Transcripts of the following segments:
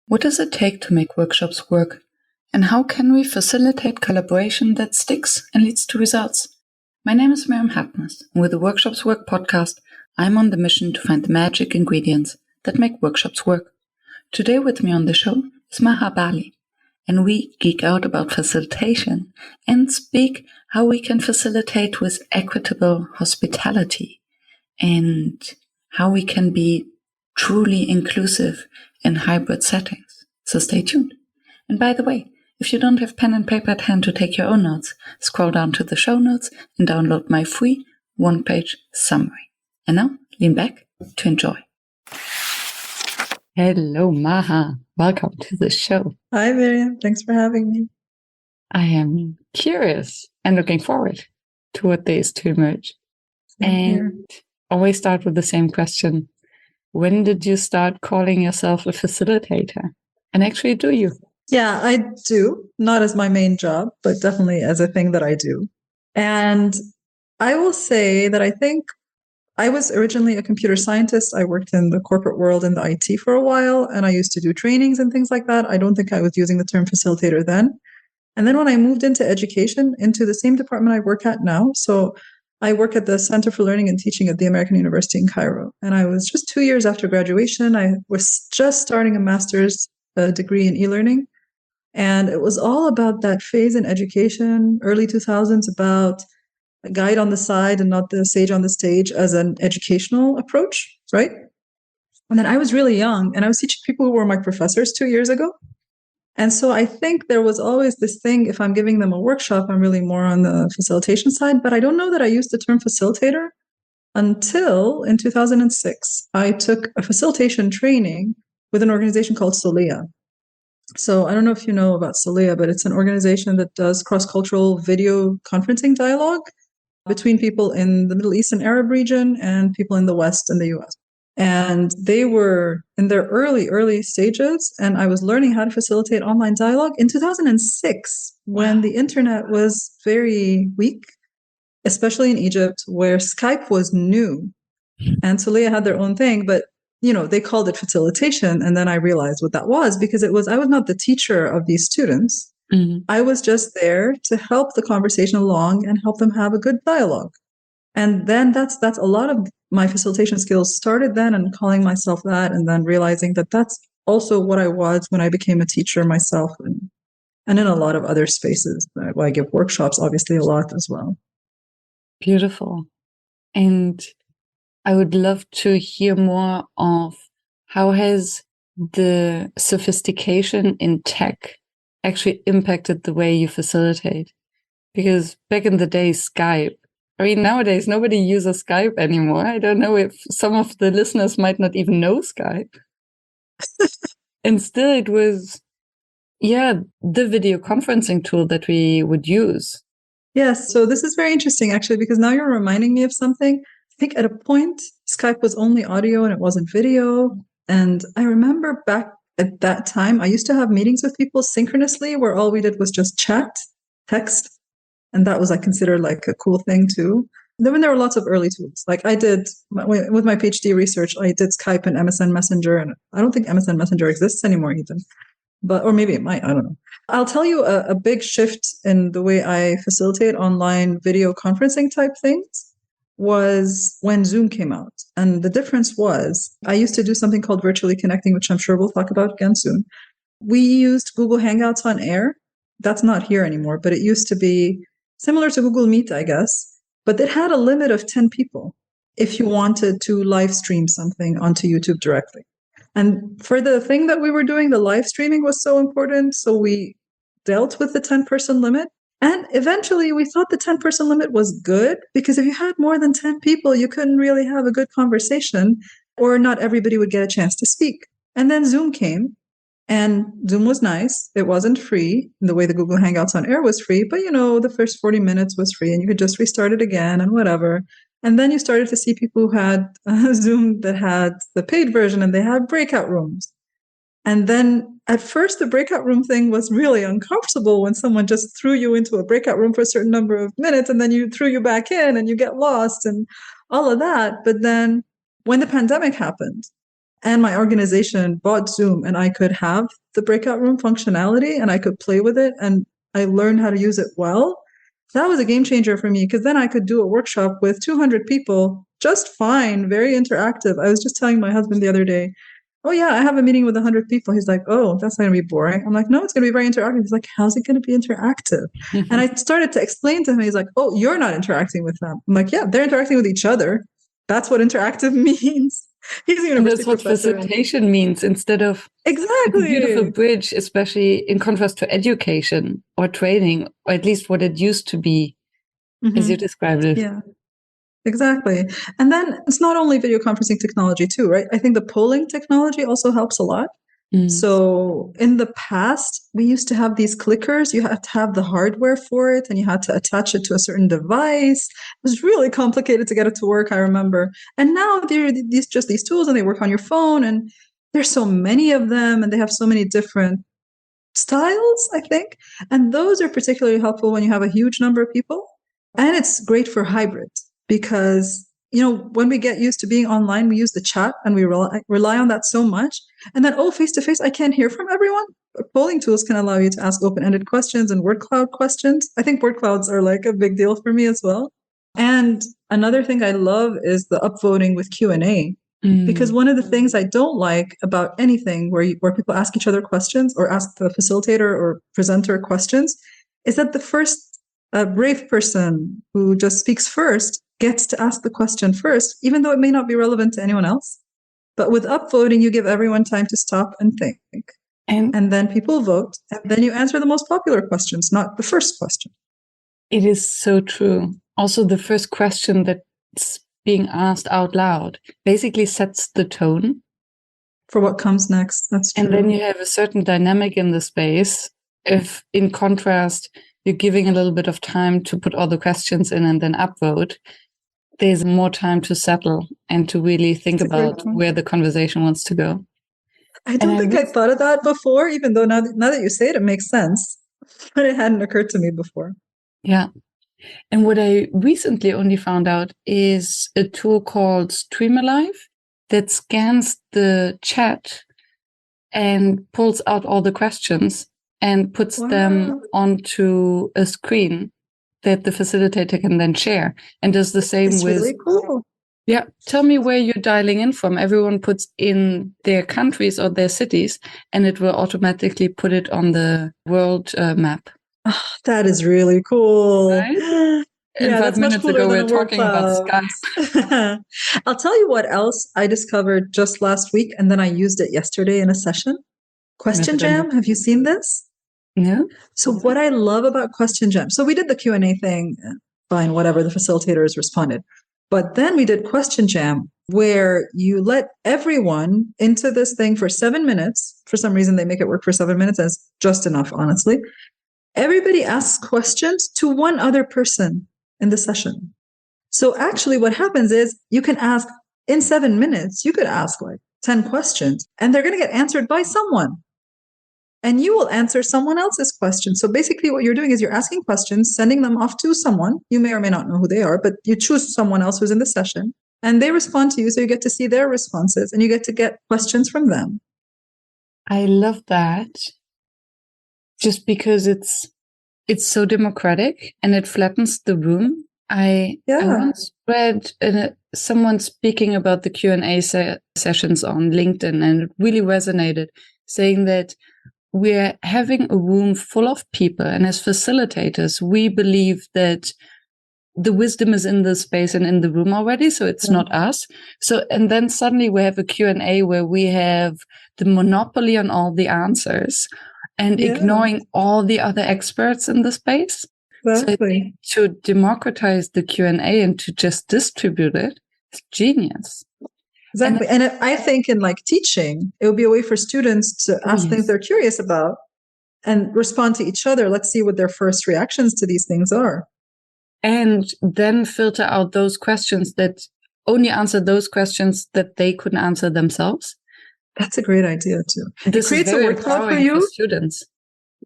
What does it take to make workshops work? And how can we facilitate collaboration that sticks and leads to results? My name is Miriam Hartness, and with the Workshops Work podcast, I'm on the mission to find the magic ingredients that make workshops work. Today with me on the show is Maha Bali, and we geek out about facilitation and speak how we can facilitate with equitable hospitality and how we can be truly inclusive in hybrid settings. So stay tuned. And by the way, if you don't have pen and paper at hand to take your own notes, scroll down to the show notes and download my free one-page summary. And now, lean back to enjoy. Hello, Maha. Welcome to the show. Hi, Miriam. Thanks for having me. I am curious and looking forward to what there is to emerge. And always start with the same question. When did you start calling yourself a facilitator? And actually, do you? Yeah, I do. Not as my main job, but definitely as a thing that I do. And I will say that I think I was originally a computer scientist. I worked in the corporate world in the IT for a while, and I used to do trainings and things like that. I don't think I was using the term facilitator then. And then when I moved into education, into the same department I work at now, so I work at the Center for Learning and Teaching at the American University in Cairo. And I was just 2 years after graduation. I was just starting a master's degree in e-learning. And it was all about that phase in education, early 2000s, about a guide on the side and not the sage on the stage as an educational approach, right? And then I was really young, and I was teaching people who were my professors 2 years ago. And so I think there was always this thing, if I'm giving them a workshop, I'm really more on the facilitation side, but I don't know that I used the term facilitator until in 2006. I took a facilitation training with an organization called Solia. So I don't know if you know about Solia, but it's an organization that does cross-cultural video conferencing dialogue between people in the Middle East and Arab region and people in the West and the US. And they were in their early stages, and I was learning how to facilitate online dialogue in 2006 when the internet was very weak, especially in Egypt, where Skype was new. And Solia had their own thing, but they called it facilitation. And then I realized what that was, because I was not the teacher of these students. Mm-hmm. I was just there to help the conversation along and help them have a good dialogue. And then that's a lot of my facilitation skills started then, and calling myself that, and then realizing that that's also what I was when I became a teacher myself, and in a lot of other spaces. I give workshops, obviously, a lot as well. Beautiful. And I would love to hear more of how has the sophistication in tech actually impacted the way you facilitate? Because back in the day, Skype, nowadays, nobody uses Skype anymore. I don't know if some of the listeners might not even know Skype. And still it was, the video conferencing tool that we would use. Yes. So this is very interesting, actually, because now you're reminding me of something. I think at a point, Skype was only audio and it wasn't video. And I remember back at that time, I used to have meetings with people synchronously where all we did was just chat, text. And that was, I considered, like a cool thing too. Then there were lots of early tools. Like I did, with my PhD research, I did Skype and MSN Messenger. And I don't think MSN Messenger exists anymore even. Or maybe it might, I don't know. I'll tell you a big shift in the way I facilitate online video conferencing type things was when Zoom came out. And the difference was, I used to do something called virtually connecting, which I'm sure we'll talk about again soon. We used Google Hangouts on air. That's not here anymore, but it used to be similar to Google Meet, I guess. But it had a limit of 10 people if you wanted to live stream something onto YouTube directly. And for the thing that we were doing, the live streaming was so important. So we dealt with the 10-person limit. And eventually we thought the 10-person limit was good, because if you had more than 10 people, you couldn't really have a good conversation, or not everybody would get a chance to speak. And then Zoom came, and Zoom was nice. It wasn't free in the way the Google Hangouts on air was free, but the first 40 minutes was free and you could just restart it again and whatever. And then you started to see people who had Zoom that had the paid version, and they had breakout rooms. And then at first, the breakout room thing was really uncomfortable when someone just threw you into a breakout room for a certain number of minutes, and then you threw you back in and you get lost and all of that. But then when the pandemic happened, and my organization bought Zoom, and I could have the breakout room functionality and I could play with it, and I learned how to use it well, that was a game changer for me, because then I could do a workshop with 200 people just fine, very interactive. I was just telling my husband the other day, oh yeah, I have a meeting with 100 people. He's like, oh, that's not going to be boring. I'm like, no, it's going to be very interactive. He's like, how's it going to be interactive? And I started to explain to him, he's like, oh, you're not interacting with them. I'm like, yeah, they're interacting with each other. That's what interactive means. He's a university and that's what professor. facilitation means, instead of Exactly. a beautiful bridge, especially in contrast to education or training, or at least what it used to be, as you described it. Yeah. Exactly. And then it's not only video conferencing technology too, right? I think the polling technology also helps a lot. So in the past, we used to have these clickers. You had to have the hardware for it, and you had to attach it to a certain device. It was really complicated to get it to work, I remember. And now there are these tools, and they work on your phone, and there's so many of them, and they have so many different styles, I think. And those are particularly helpful when you have a huge number of people. And it's great for hybrid, because when we get used to being online, we use the chat and we rely on that so much. And then, face to face, I can't hear from everyone. But polling tools can allow you to ask open-ended questions and word cloud questions. I think word clouds are like a big deal for me as well. And another thing I love is the upvoting with Q&A. Because one of the things I don't like about anything where people ask each other questions or ask the facilitator or presenter questions is that the first brave person who just speaks first gets to ask the question first, even though it may not be relevant to anyone else. But with upvoting, you give everyone time to stop and think. And then people vote, and then you answer the most popular questions, not the first question. It is so true. Also, the first question that's being asked out loud basically sets the tone for what comes next. That's true. And then you have a certain dynamic in the space. If, in contrast, you're giving a little bit of time to put all the questions in and then upvote, there's more time to settle and to really think about where the conversation wants to go. I don't think I thought of that before, even though now that you say it, it makes sense. But it hadn't occurred to me before. Yeah. And what I recently only found out is a tool called StreamAlive that scans the chat and pulls out all the questions and puts them onto a screen that the facilitator can then share, and does the same with... Really cool. Yeah. Tell me where you're dialing in from. Everyone puts in their countries or their cities, and it will automatically put it on the world map. Oh, that is really cool. Right? And 5 minutes ago, we were talking about Skype. I'll tell you what else I discovered just last week, and then I used it yesterday in a session. Question Jam. Have you seen this? No. So what I love about Question Jam, so we did the Q&A thing, fine, whatever, the facilitators responded. But then we did Question Jam, where you let everyone into this thing for 7 minutes. For some reason, they make it work for 7 minutes, and it's just enough, honestly. Everybody asks questions to one other person in the session. So actually what happens is you can ask, in 7 minutes, you could ask like 10 questions, and they're going to get answered by someone. And you will answer someone else's question. So basically what you're doing is you're asking questions, sending them off to someone. You may or may not know who they are, but you choose someone else who's in the session, and they respond to you. So you get to see their responses, and you get to get questions from them. I love that. Just because it's so democratic and it flattens the room. I once read someone speaking about the Q&A sessions on LinkedIn, and it really resonated, saying that we're having a room full of people, and as facilitators, we believe that the wisdom is in the space and in the room already, so it's not us. So, and then suddenly we have a Q&A where we have the monopoly on all the answers and ignoring all the other experts in the space. Exactly. So to democratize the Q&A and to just distribute it is genius. Exactly. And I think in like teaching, it would be a way for students to ask things they're curious about and respond to each other. Let's see what their first reactions to these things are. And then filter out those questions that only answer those questions that they couldn't answer themselves. That's a great idea too. This it creates is very a word cloud for you. For students.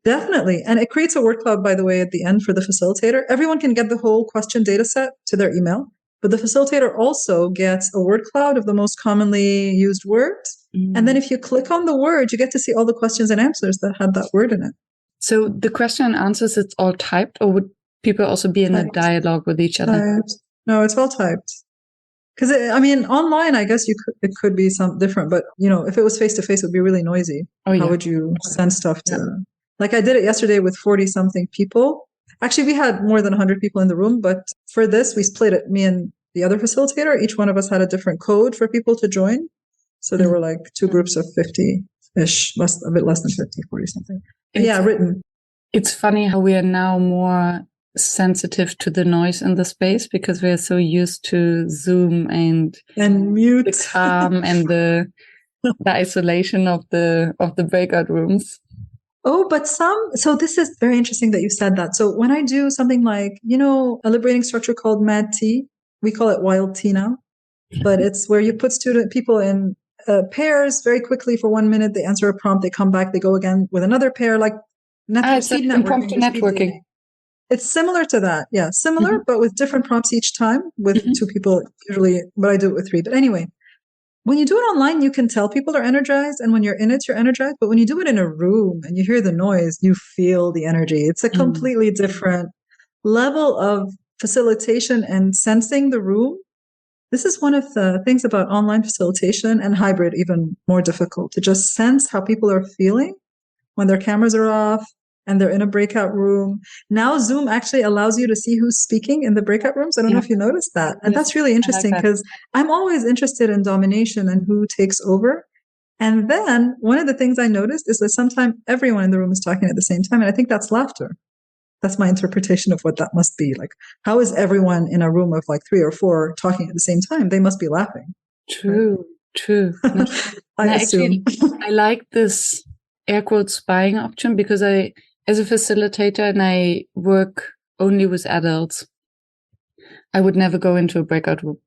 Definitely. And it creates a word cloud, by the way, at the end for the facilitator. Everyone can get the whole question data set to their email, but the facilitator also gets a word cloud of the most commonly used words. And then if you click on the word, you get to see all the questions and answers that had that word in it. So the question and answers, it's all typed, or would people also be in a dialogue with each other? Typed. No, it's all typed. Because online, I guess it could be some different, but if it was face to face, it would be really noisy. How would you send stuff to? Like I did it yesterday with 40 something people. Actually, we had more than 100 people in the room, but for this, we split it. Me and the other facilitator, each one of us had a different code for people to join. So there were like two groups of 50-ish, a bit less than 50, 40 something. Written. It's funny how we are now more sensitive to the noise in the space because we are so used to Zoom and mute, the calm and the isolation of the breakout rooms. Oh, but so this is very interesting that you said that. So when I do something like, a liberating structure called Mad Tea, we call it Wild Tea now, but it's where you put people in pairs very quickly for 1 minute. They answer a prompt, they come back, they go again with another pair, like speed networking. It's similar to that. Yeah, similar, but with different prompts each time with two people usually, but I do it with 3. But anyway, when you do it online, you can tell people are energized, and when you're in it, you're energized. But when you do it in a room and you hear the noise, you feel the energy. It's a completely different level of facilitation and sensing the room. This is one of the things about online facilitation and hybrid, even more difficult, to just sense how people are feeling when their cameras are off and they're in a breakout room. Now Zoom actually allows you to see who's speaking in the breakout rooms. I don't know if you noticed that. And that's really interesting because I'm always interested in domination and who takes over. And then one of the things I noticed is that sometimes everyone in the room is talking at the same time. And I think that's laughter. That's my interpretation of what that must be. Like, how is everyone in a room of like 3 or 4 talking at the same time? They must be laughing. True. I assume. I like this air quotes spying option because as a facilitator and I work only with adults, I would never go into a breakout room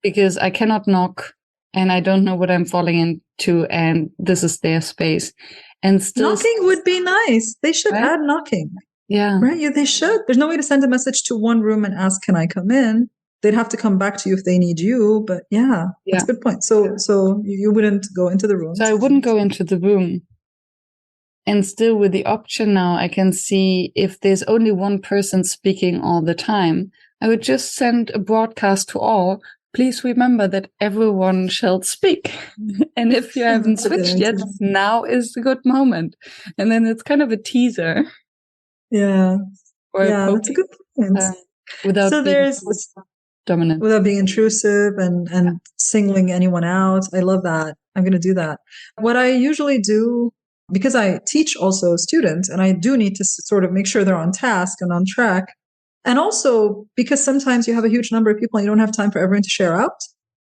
because I cannot knock and I don't know what I'm falling into, and this is their space. And still, knocking would be nice. They should add knocking. Yeah. Right? Yeah, they should. There's no way to send a message to one room and ask, can I come in? They'd have to come back to you if they need you. But that's a good point. So you wouldn't go into the room. So I wouldn't go into the room. And still with the option now, I can see if there's only one person speaking all the time, I would just send a broadcast to all. Please remember that everyone shall speak. And if you haven't switched yet, now is the good moment. And then it's kind of a teaser. Yeah. That's a good point. Without being dominant. Without being intrusive and singling anyone out. I love that. I'm going to do that. What I usually do, because I teach also students, and I do need to sort of make sure they're on task and on track. And also because sometimes you have a huge number of people and you don't have time for everyone to share out,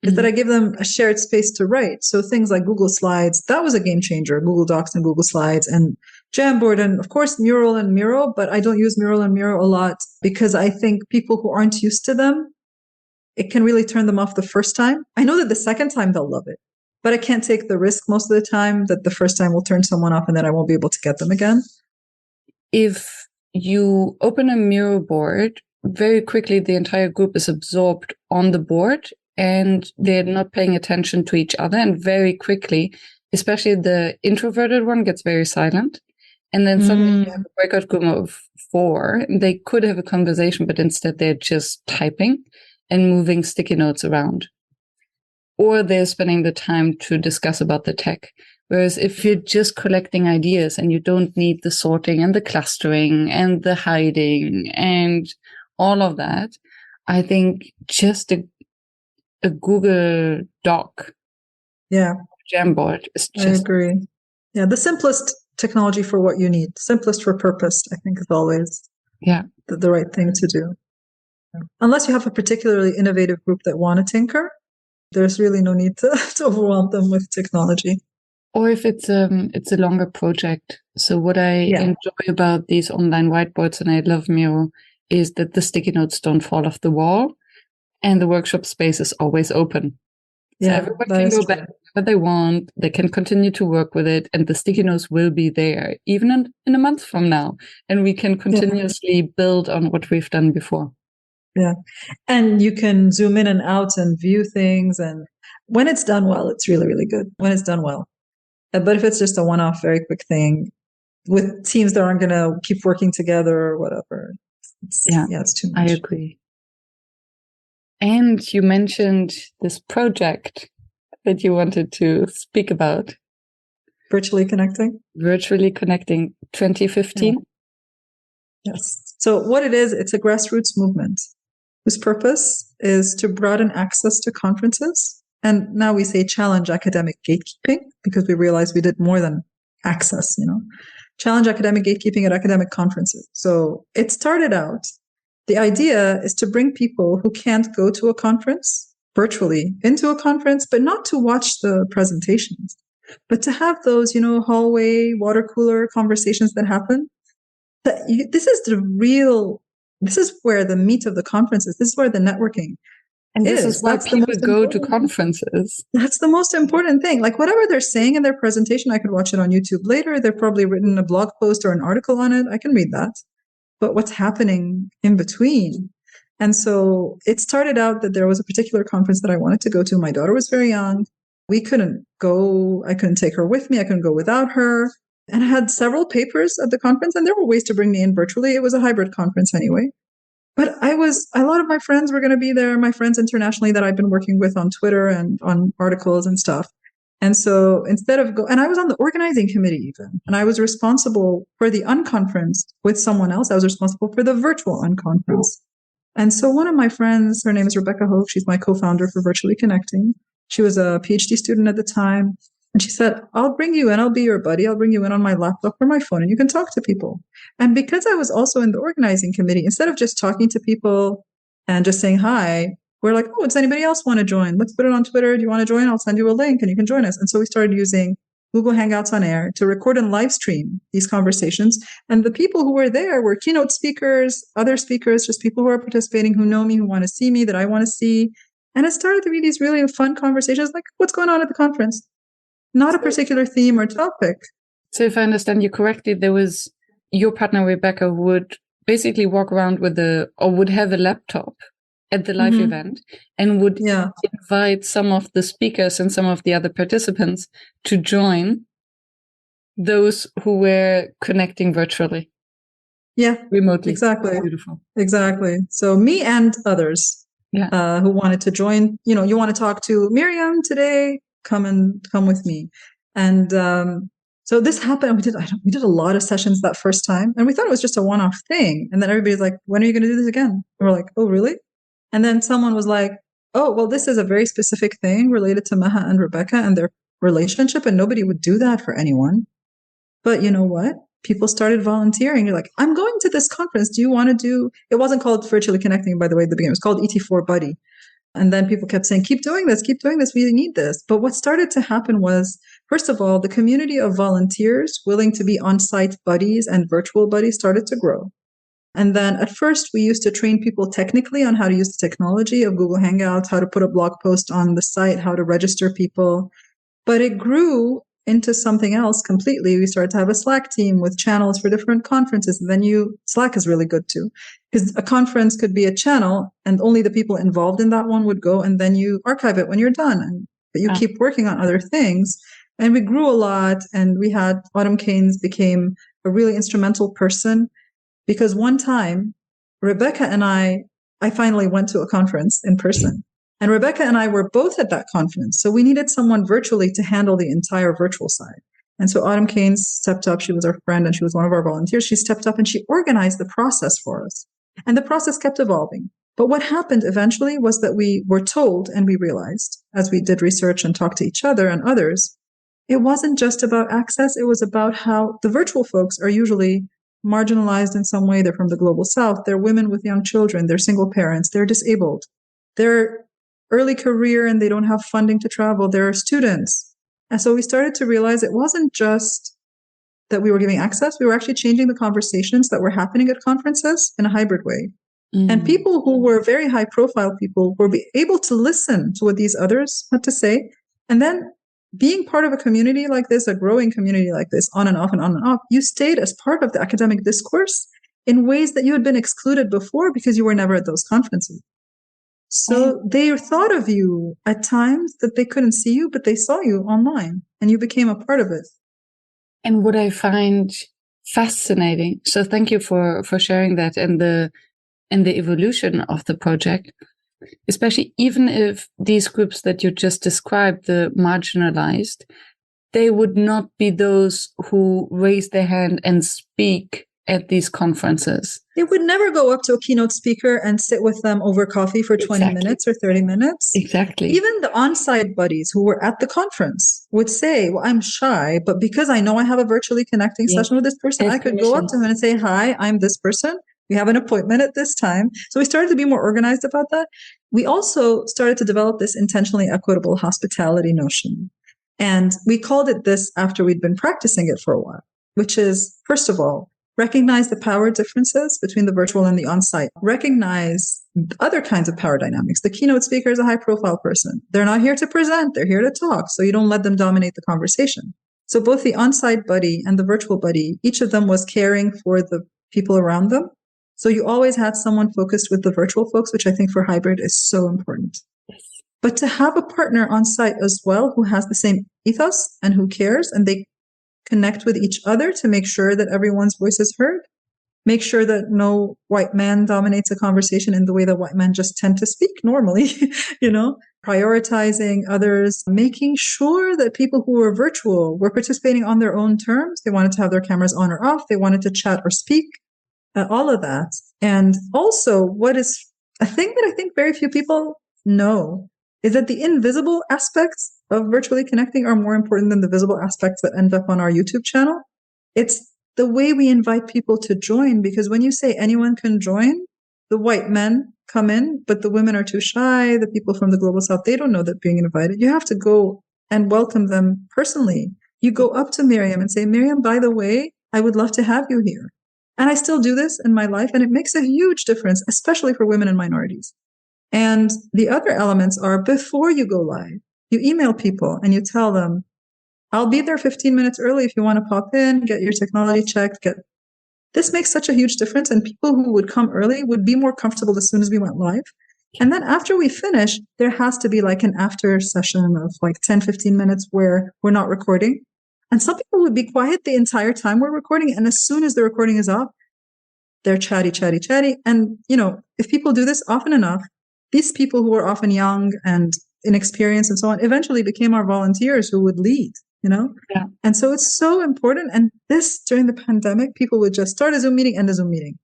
is that I give them a shared space to write. So things like Google Slides, that was a game changer, Google Docs and Google Slides and Jamboard and of course Mural and Miro, but I don't use Mural and Miro a lot because I think people who aren't used to them, it can really turn them off the first time. I know that the second time they'll love it, but I can't take the risk most of the time that the first time will turn someone off and then I won't be able to get them again. If you open a Miro board, very quickly the entire group is absorbed on the board and they're not paying attention to each other. And very quickly, especially the introverted one gets very silent. And then suddenly you have a breakout group of 4. And they could have a conversation, but instead they're just typing and moving sticky notes around. Or they're spending the time to discuss about the tech. Whereas if you're just collecting ideas and you don't need the sorting and the clustering and the hiding and all of that, I think just a Google Doc Jamboard is just... I agree. Yeah, the simplest technology for what you need. Simplest for purpose, I think, is always the right thing to do. Unless you have a particularly innovative group that want to tinker, there's really no need to overwhelm them with technology. Or if it's a longer project. So what I enjoy about these online whiteboards, and I love Miro, is that the sticky notes don't fall off the wall and the workshop space is always open. So everyone can go back whenever they want. They can continue to work with it and the sticky notes will be there even in a month from now. And we can continuously build on what we've done before. Yeah. And you can zoom in and out and view things. And When it's done well, it's really, really good. When it's done well. But if it's just a one-off, very quick thing with teams that aren't going to keep working together or whatever, it's too much. I agree. And you mentioned this project that you wanted to speak about. Virtually Connecting 2015. Yeah. Yes. So what it is, it's a grassroots movement whose purpose is to broaden access to conferences. And now we say challenge academic gatekeeping because we realized we did more than access, challenge academic gatekeeping at academic conferences. So it started out, the idea is to bring people who can't go to a conference virtually into a conference, but not to watch the presentations, but to have those, hallway, water cooler conversations that happen. This is where the meat of the conference is. This is where the networking and this is why people go to conferences. That's the most important thing. Like whatever they're saying in their presentation, I could watch it on YouTube later. They've probably written a blog post or an article on it. I can read that. But what's happening in between? And so it started out that there was a particular conference that I wanted to go to. My daughter was very young. We couldn't go. I couldn't take her with me. I couldn't go without her. And I had several papers at the conference, and there were ways to bring me in virtually. It was a hybrid conference anyway. But a lot of my friends were going to be there, my friends internationally that I've been working with on Twitter and on articles and stuff. And so instead of and I was on the organizing committee even, and I was responsible for the unconference with someone else. I was responsible for the virtual unconference. And so one of my friends, her name is Rebecca Hope. She's my co-founder for Virtually Connecting. She was a PhD student at the time. And she said, I'll bring you in. I'll be your buddy. I'll bring you in on my laptop or my phone and you can talk to people. And because I was also in the organizing committee, instead of just talking to people and just saying hi, we're like, oh, does anybody else want to join? Let's put it on Twitter. Do you want to join? I'll send you a link and you can join us. And so we started using Google Hangouts on Air to record and live stream these conversations. And the people who were there were keynote speakers, other speakers, just people who are participating, who know me, who want to see me, that I want to see. And it started to be these really fun conversations like, what's going on at the conference? Not a particular theme or topic. So if I understand you correctly, there was your partner, Rebecca, who would basically walk around would have a laptop at the live event and would invite some of the speakers and some of the other participants to join those who were connecting virtually. Yeah, remotely. Exactly. Beautiful. Exactly. So me and others who wanted to join, you want to talk to Miriam today, come with me. And so this happened. We did a lot of sessions that first time, and we thought it was just a one-off thing. And then everybody's like, when are you going to do this again? And we're like, oh, really? And then someone was like, oh, well, this is a very specific thing related to Maha and Rebecca and their relationship, and nobody would do that for anyone. But you know what? People started volunteering. You're like, I'm going to this conference. Do you want to do? It wasn't called Virtually Connecting, by the way, at the beginning. It was called ET4 Buddy. And then people kept saying, keep doing this, we need this. But what started to happen was, first of all, the community of volunteers willing to be on-site buddies and virtual buddies started to grow. And then at first, we used to train people technically on how to use the technology of Google Hangouts, how to put a blog post on the site, how to register people. But it grew into something else completely. We started to have a Slack team with channels for different conferences. And then Slack is really good too, because a conference could be a channel and only the people involved in that one would go, and then you archive it when you're done, but you keep working on other things. And we grew a lot, and we had Autumn Keynes became a really instrumental person, because one time Rebecca and I finally went to a conference in person. And Rebecca and I were both at that conference. So we needed someone virtually to handle the entire virtual side. And so Autumn Keynes stepped up. She was our friend and she was one of our volunteers. She stepped up and she organized the process for us. And the process kept evolving. But what happened eventually was that we were told, and we realized as we did research and talked to each other and others, it wasn't just about access. It was about how the virtual folks are usually marginalized in some way. They're from the global south. They're women with young children. They're single parents. They're disabled. They're early career and they don't have funding to travel. There are students. And so we started to realize it wasn't just that we were giving access. We were actually changing the conversations that were happening at conferences in a hybrid way. And people who were very high profile people were able to listen to what these others had to say. And then being part of a community like this, a growing community like this, on and off and on and off, you stayed as part of the academic discourse in ways that you had been excluded before because you were never at those conferences. So they thought of you at times that they couldn't see you, but they saw you online and you became a part of it. And what I find fascinating, so thank you for sharing that and the evolution of the project, especially even if these groups that you just described, the marginalized, they would not be those who raise their hand and speak at these conferences. They would never go up to a keynote speaker and sit with them over coffee for 20 minutes or 30 minutes. Exactly. Even the on-site buddies who were at the conference would say, well, I'm shy, but because I know I have a virtually connecting session with this person, I could go up to him and say, hi, I'm this person. We have an appointment at this time. So we started to be more organized about that. We also started to develop this intentionally equitable hospitality notion. And we called it this after we'd been practicing it for a while, which is, first of all, recognize the power differences between the virtual and the on-site. Recognize other kinds of power dynamics. The keynote speaker is a high-profile person. They're not here to present. They're here to talk. So you don't let them dominate the conversation. So both the on-site buddy and the virtual buddy, each of them was caring for the people around them. So you always had someone focused with the virtual folks, which I think for hybrid is so important. Yes. But to have a partner on site as well who has the same ethos and who cares, and they connect with each other to make sure that everyone's voice is heard, make sure that no white man dominates a conversation in the way that white men just tend to speak normally, prioritizing others, making sure that people who were virtual were participating on their own terms. They wanted to have their cameras on or off. They wanted to chat or speak, all of that. And also what is a thing that I think very few people know is that the invisible aspects of virtually connecting are more important than the visible aspects that end up on our YouTube channel. It's the way we invite people to join, because when you say anyone can join, the white men come in, but the women are too shy. The people from the global south, they don't know that being invited. You have to go and welcome them personally. You go up to Miriam and say, Miriam, by the way, I would love to have you here. And I still do this in my life, and it makes a huge difference, especially for women and minorities. And the other elements are, before you go live, you email people and you tell them, I'll be there 15 minutes early if you want to pop in, get your technology checked. This makes such a huge difference. And people who would come early would be more comfortable as soon as we went live. And then after we finish, there has to be like an after session of like 10, 15 minutes where we're not recording. And some people would be quiet the entire time we're recording. And as soon as the recording is off, they're chatty. And, if people do this often enough, these people who are often young and inexperienced and so on eventually became our volunteers who would lead, Yeah. And so it's so important. And this, during the pandemic, people would just start a Zoom meeting, end a Zoom meeting.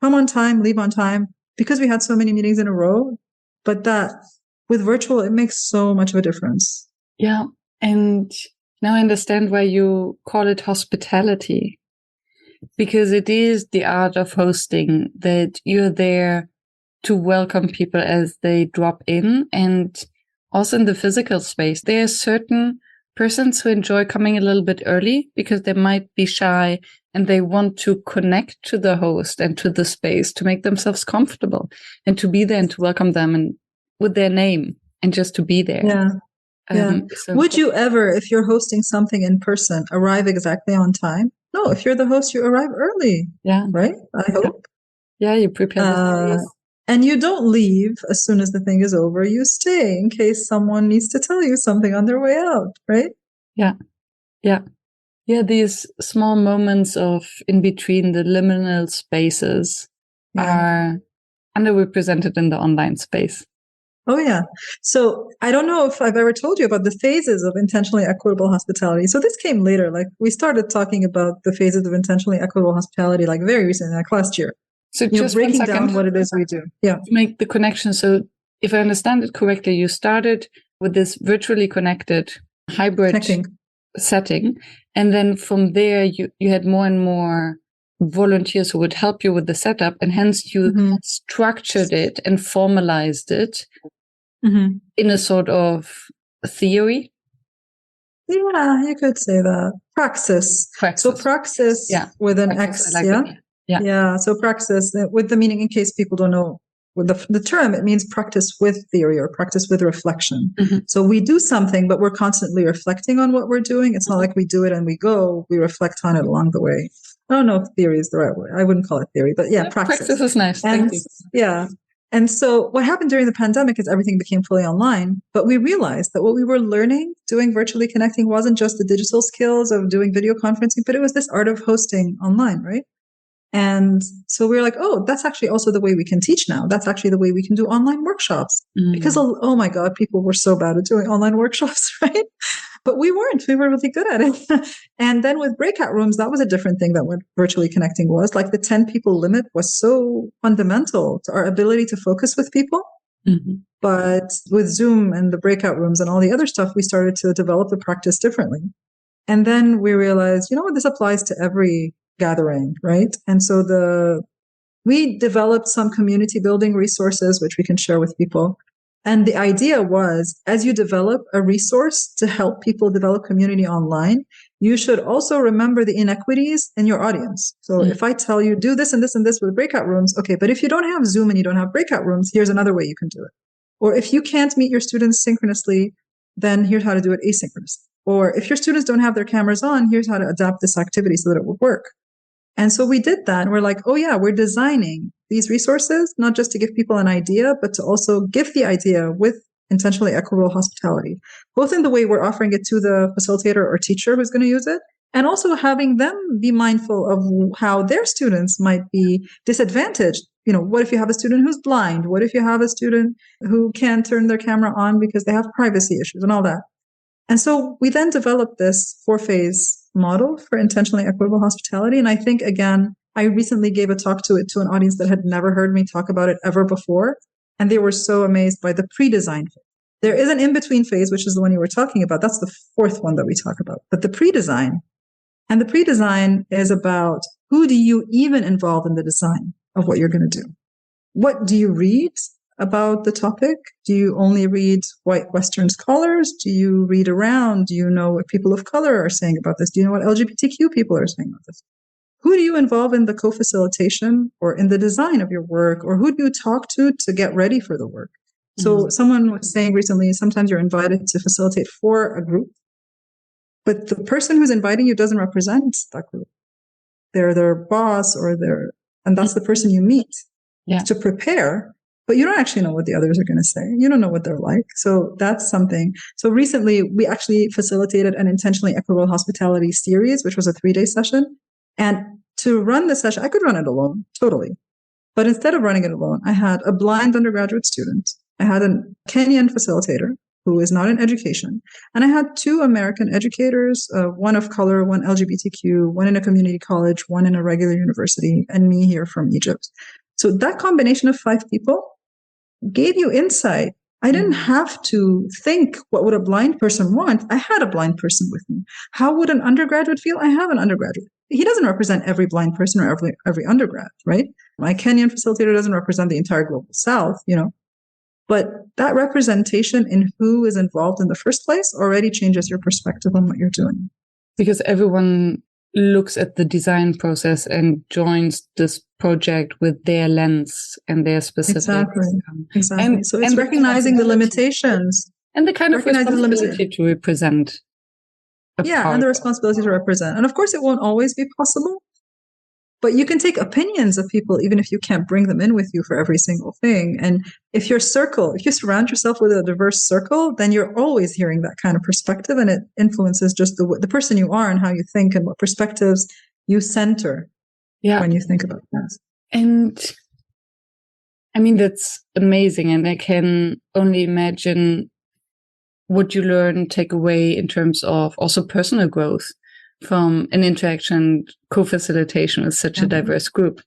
Come on time, leave on time, because we had so many meetings in a row. But that, with virtual, it makes so much of a difference. Yeah. And now I understand why you call it hospitality. Because it is the art of hosting, that you're there to welcome people as they drop in. And also in the physical space, there are certain persons who enjoy coming a little bit early because they might be shy and they want to connect to the host and to the space to make themselves comfortable and to be there and to welcome them and with their name and just to be there. Yeah. Would you ever, if you're hosting something in person, arrive exactly on time? No, if you're the host, you arrive early. Yeah. Right? I hope. Yeah, you prepare the space. And you don't leave as soon as the thing is over. You stay in case someone needs to tell you something on their way out, right? Yeah. These small moments of in between, the liminal spaces, are underrepresented in the online space. Oh, yeah. So I don't know if I've ever told you about the phases of intentionally equitable hospitality. So this came later. Like, we started talking about the phases of intentionally equitable hospitality like very recently, like last year. So just breaking down what it is we do. Yeah. To make the connection. So if I understand it correctly, you started with this virtually connected hybrid setting. And then from there, you had more and more volunteers who would help you with the setup. And hence you structured it and formalized it in a sort of theory. Yeah, you could say that. Praxis. So praxis with an X. Yeah. So praxis with the meaning, in case people don't know with the term, it means practice with theory or practice with reflection. So we do something, but we're constantly reflecting on what we're doing. It's not like we do it and we reflect on it along the way. I don't know if theory is the right word. I wouldn't call it theory, but practice. Practice is nice. Thank you. Yeah. And so what happened during the pandemic is everything became fully online, but we realized that what we were learning doing virtually connecting wasn't just the digital skills of doing video conferencing, but it was this art of hosting online, right? And so we were like, oh, that's actually also the way we can teach now. That's actually the way we can do online workshops. Because, oh my God, people were so bad at doing online workshops, right? But we weren't. We were really good at it. And then with breakout rooms, that was a different thing that what virtually connecting was. Like the 10 people limit was so fundamental to our ability to focus with people. Mm-hmm. But with Zoom and the breakout rooms and all the other stuff, we started to develop the practice differently. And then we realized, you know what, this applies to every gathering, right? And so we developed some community building resources, which we can share with people. And the idea was, as you develop a resource to help people develop community online, you should also remember the inequities in your audience. So if I tell you, do this and this and this with breakout rooms, okay, but if you don't have Zoom and you don't have breakout rooms, here's another way you can do it. Or if you can't meet your students synchronously, then here's how to do it asynchronously. Or if your students don't have their cameras on, here's how to adapt this activity so that it will work. And so we did that. And we're like, oh yeah, we're designing these resources, not just to give people an idea, but to also give the idea with intentionally equitable hospitality, both in the way we're offering it to the facilitator or teacher who's going to use it, and also having them be mindful of how their students might be disadvantaged. You know, what if you have a student who's blind? What if you have a student who can't turn their camera on because they have privacy issues and all that? And so we then developed this 4-phase model for intentionally equitable hospitality. And I think, again, I recently gave a talk to an audience that had never heard me talk about it ever before. And they were so amazed by the pre-design phase. There is an in-between phase, which is the one you were talking about. That's the fourth one that we talk about. But the pre-design is about who do you even involve in the design of what you're going to do? What do you read about the topic? Do you only read white Western scholars? Do you read around? Do you know what people of color are saying about this? Do you know what LGBTQ people are saying about this? Who do you involve in the co-facilitation or in the design of your work? Or who do you talk to get ready for the work? So someone was saying recently, sometimes you're invited to facilitate for a group, but the person who's inviting you doesn't represent that group. They're their boss and that's the person you meet to prepare. But you don't actually know what the others are going to say. You don't know what they're like. So that's something. So recently, we actually facilitated an intentionally equitable hospitality series, which was a 3-day session. And to run the session, I could run it alone, totally. But instead of running it alone, I had a blind undergraduate student. I had a Kenyan facilitator who is not in education. And I had 2 American educators, one of color, one LGBTQ, one in a community college, one in a regular university, and me here from Egypt. So that combination of 5 people gave you insight. I didn't have to think, what would a blind person want? I had a blind person with me. How would an undergraduate feel? I have an undergraduate. He doesn't represent every blind person or every undergrad, right? My Kenyan facilitator doesn't represent the entire global South, you know. But that representation in who is involved in the first place already changes your perspective on what you're doing. Because everyone looks at the design process and joins this project with their lens and their specific. Exactly. And so it's recognizing the limitations. And the kind of responsibility to represent. And the responsibility to represent. And of course, it won't always be possible. But you can take opinions of people, even if you can't bring them in with you for every single thing. And if you surround yourself with a diverse circle, then you're always hearing that kind of perspective. And it influences just the person you are and how you think and what perspectives you center when you think about that. And I mean, that's amazing. And I can only imagine what you learn, take away in terms of also personal growth from an interaction, co-facilitation with such a diverse group.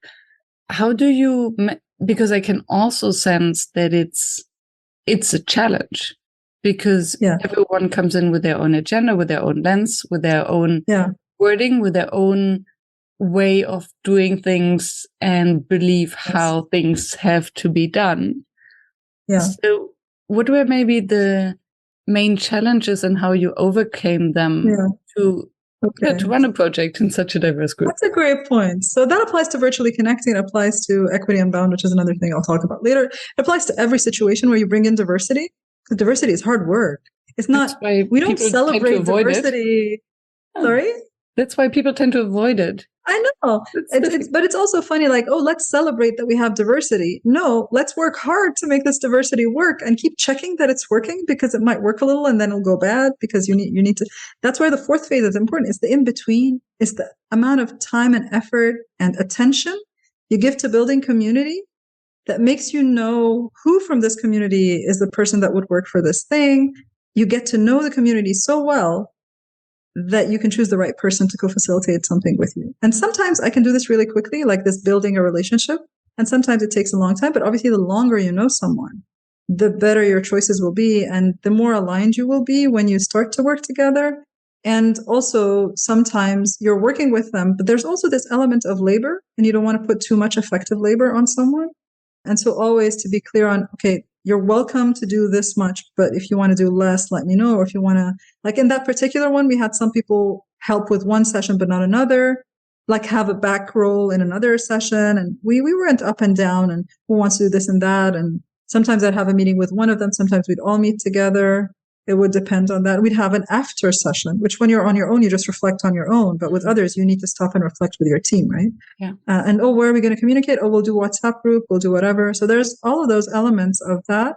How do you, because I can also sense that it's a challenge, because everyone comes in with their own agenda, with their own lens, with their own wording, with their own way of doing things and believe how things have to be done. So what were maybe the main challenges and how you overcame them to run a project in such a diverse group? That's a great point. So that applies to virtually connecting. It applies to Equity Unbound, which is another thing I'll talk about later. It applies to every situation where you bring in diversity. Because diversity is hard work. It's not, we don't celebrate diversity. Sorry? That's why people tend to avoid it. I know. But it's also funny, like, oh, let's celebrate that we have diversity. No, let's work hard to make this diversity work and keep checking that it's working, because it might work a little and then it'll go bad because you need to. That's why the fourth phase is important. It's the in between. It's the amount of time and effort and attention you give to building community that makes you know who from this community is the person that would work for this thing. You get to know the community so well that you can choose the right person to co-facilitate something with you. And sometimes I can do this really quickly, like this building a relationship. And sometimes it takes a long time, but obviously the longer you know someone, the better your choices will be and the more aligned you will be when you start to work together. And also sometimes you're working with them, but there's also this element of labor and you don't want to put too much effective labor on someone. And so always to be clear on, okay, you're welcome to do this much, but if you want to do less, let me know. Or if you want to, like in that particular one, we had some people help with one session, but not another, like have a back role in another session. And we went up and down and who wants to do this and that. And sometimes I'd have a meeting with one of them. Sometimes we'd all meet together. It would depend on that. We'd have an after session, which when you're on your own, you just reflect on your own. But with others, you need to stop and reflect with your team, right? Yeah. And, oh, where are we going to communicate? Oh, we'll do WhatsApp group. We'll do whatever. So there's all of those elements of that.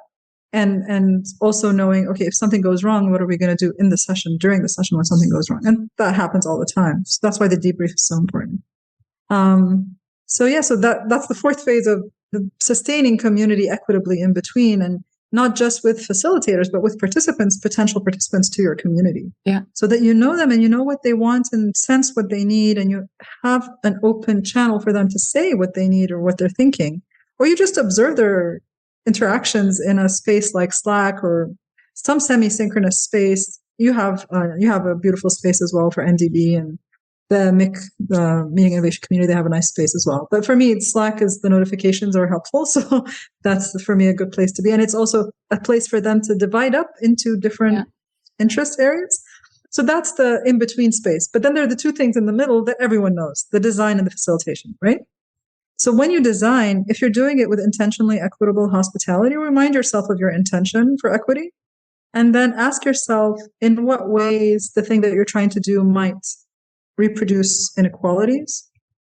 And also knowing, okay, if something goes wrong, what are we going to do in the session, during the session when something goes wrong? And that happens all the time. So that's why the debrief is so important. So that's the fourth phase of the sustaining community equitably in between, and not just with facilitators, but with participants, potential participants to your community. Yeah. So that you know them and you know what they want and sense what they need, and you have an open channel for them to say what they need or what they're thinking. Or you just observe their interactions in a space like Slack or some semi-synchronous space. You have a beautiful space as well for NDB, and the Meeting Innovation Community, they have a nice space as well. But for me, Slack is the notifications are helpful. So that's for me a good place to be. And it's also a place for them to divide up into different interest areas. So that's the in-between space. But then there are the two things in the middle that everyone knows, the design and the facilitation, right? So when you design, if you're doing it with intentionally equitable hospitality, remind yourself of your intention for equity. And then ask yourself in what ways the thing that you're trying to do might reproduce inequalities.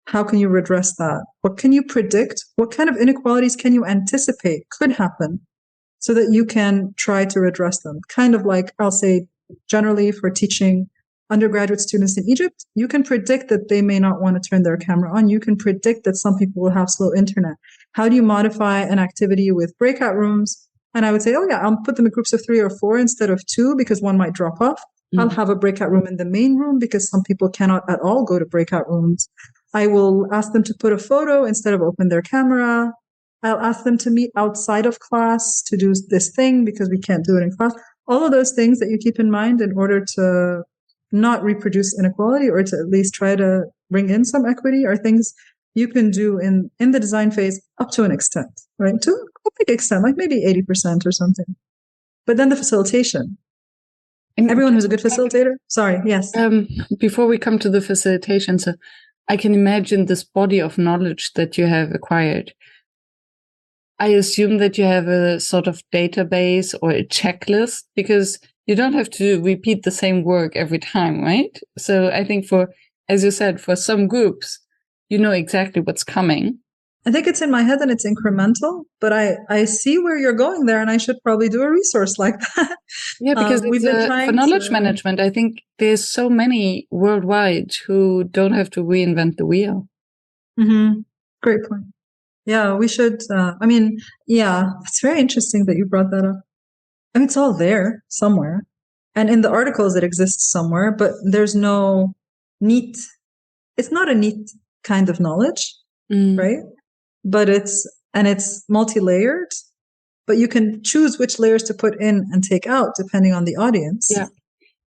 How can you redress that? What can you predict? What kind of inequalities can you anticipate could happen so that you can try to redress them? Kind of like, I'll say, generally for teaching undergraduate students in Egypt, you can predict that they may not want to turn their camera on. You can predict that some people will have slow internet. How do you modify an activity with breakout rooms? And I would say, oh yeah, I'll put them in groups of 3 or 4 instead of 2 because one might drop off. I'll have a breakout room in the main room because some people cannot at all go to breakout rooms. I will ask them to put a photo instead of open their camera. I'll ask them to meet outside of class to do this thing because we can't do it in class. All of those things that you keep in mind in order to not reproduce inequality or to at least try to bring in some equity are things you can do in the design phase up to an extent, right? To a big extent, like maybe 80% or something. But then the facilitation. Everyone who's a good facilitator? Sorry, yes. Before we come to the facilitation, so I can imagine this body of knowledge that you have acquired. I assume that you have a sort of database or a checklist because you don't have to repeat the same work every time, right? So I think as you said, for some groups, you know exactly what's coming. I think it's in my head and it's incremental, but I see where you're going there, and I should probably do a resource like that. Yeah, because we've been trying for knowledge management, I think there's so many worldwide who don't have to reinvent the wheel. Mm-hmm. Great point. Yeah, we should. It's very interesting that you brought that up. I mean, it's all there somewhere. And in the articles, it exists somewhere, but there's no it's not a neat kind of knowledge, right? But it's multi-layered, but you can choose which layers to put in and take out depending on the audience. Yeah.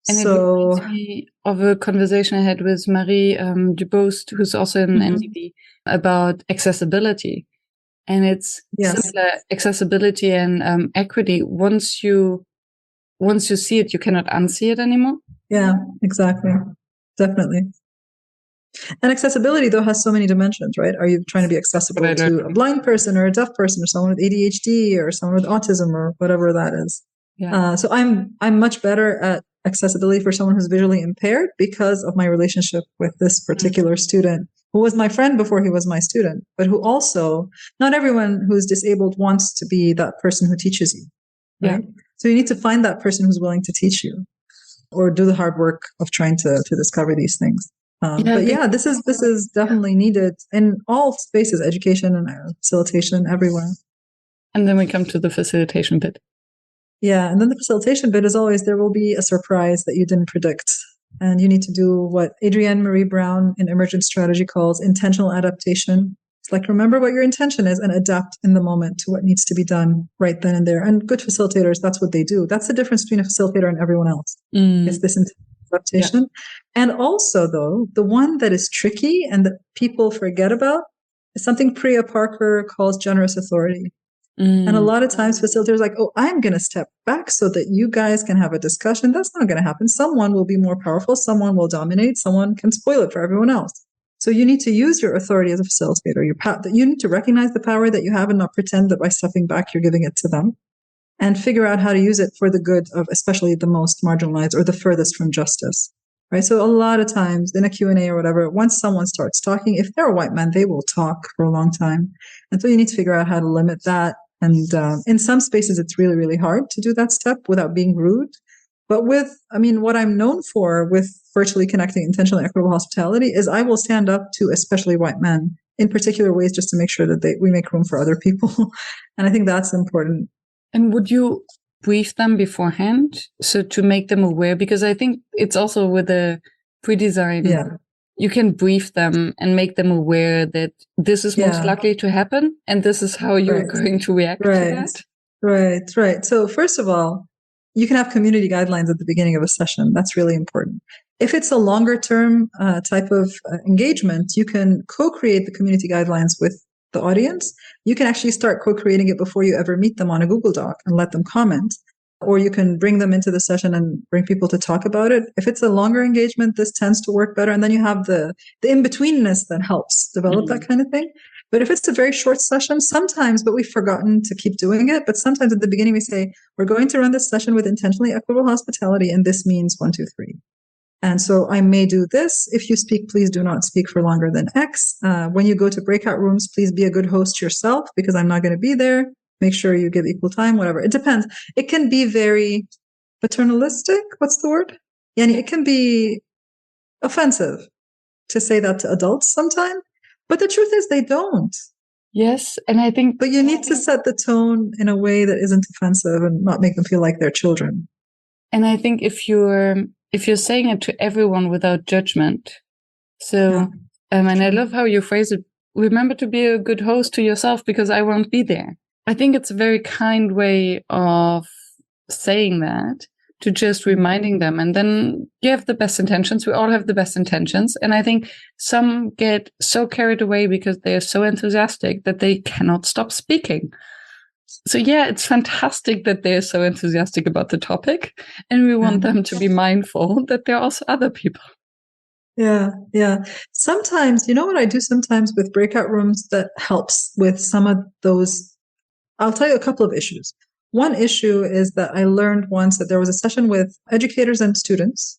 And it reminds me of a conversation I had with Marie Dubost, who's also in NDB, about accessibility. And it's similar accessibility and equity. Once you see it, you cannot unsee it anymore. Yeah, exactly. Definitely. And accessibility, though, has so many dimensions, right? Are you trying to be accessible to a blind person or a deaf person or someone with ADHD or someone with autism or whatever that is? Yeah. So I'm much better at accessibility for someone who's visually impaired because of my relationship with this particular student who was my friend before he was my student, but who also, not everyone who's disabled wants to be that person who teaches you, right? Yeah. So you need to find that person who's willing to teach you or do the hard work of trying to discover these things. But yeah, this is definitely needed in all spaces, education and facilitation, everywhere. And then we come to the facilitation bit. Yeah, and then the facilitation bit is always there will be a surprise that you didn't predict. And you need to do what Adrienne Marie Brown in Emergent Strategy calls intentional adaptation. It's like, remember what your intention is and adapt in the moment to what needs to be done right then and there. And good facilitators, that's what they do. That's the difference between a facilitator and everyone else. It's this adaptation. Yeah. And also, though, the one that is tricky and that people forget about is something Priya Parker calls generous authority. And a lot of times facilitators are like, oh, I'm going to step back so that you guys can have a discussion. That's not going to happen. Someone will be more powerful. Someone will dominate. Someone can spoil it for everyone else. So you need to use your authority as a facilitator. You need to recognize the power that you have and not pretend that by stepping back, you're giving it to them, and figure out how to use it for the good of especially the most marginalized or the furthest from justice. Right. So a lot of times in a Q&A or whatever, once someone starts talking, if they're a white man, they will talk for a long time. And so you need to figure out how to limit that. And in some spaces, it's really, really hard to do that step without being rude. But what I'm known for with virtually connecting intentionally equitable hospitality is I will stand up to especially white men in particular ways just to make sure that we make room for other people. And I think that's important. And would you brief them beforehand so to make them aware? Because I think it's also with a pre-design. Yeah. You can brief them and make them aware that this is most likely to happen and this is how you're going to react to that. Right. So first of all, you can have community guidelines at the beginning of a session. That's really important. If it's a longer term type of engagement, you can co-create the community guidelines with the audience. You can actually start co-creating it before you ever meet them on a Google Doc and let them comment. Or you can bring them into the session and bring people to talk about it. If it's a longer engagement, this tends to work better. And then you have the in-betweenness that helps develop that kind of thing. But if it's a very short session, sometimes, but we've forgotten to keep doing it. But sometimes at the beginning we say, we're going to run this session with intentionally equitable hospitality. And this means 1, 2, 3. And so I may do this. If you speak, please do not speak for longer than X. When you go to breakout rooms, please be a good host yourself because I'm not going to be there. Make sure you give equal time, whatever. It depends. It can be very paternalistic. What's the word? Yani, it can be offensive to say that to adults sometimes. But the truth is they don't. Yes. And I think... But you need to set the tone in a way that isn't offensive and not make them feel like they're children. And I think if you're saying it to everyone without judgment. So, and I love how you phrase it. Remember to be a good host to yourself because I won't be there. I think it's a very kind way of saying that, to just reminding them. And then you have the best intentions. We all have the best intentions. And I think some get so carried away because they're so enthusiastic that they cannot stop speaking. So yeah, it's fantastic that they're so enthusiastic about the topic. And we want them to be mindful that there are also other people. Yeah. Sometimes, you know what I do sometimes with breakout rooms that helps with some of those. I'll tell you a couple of issues. One issue is that I learned once that there was a session with educators and students.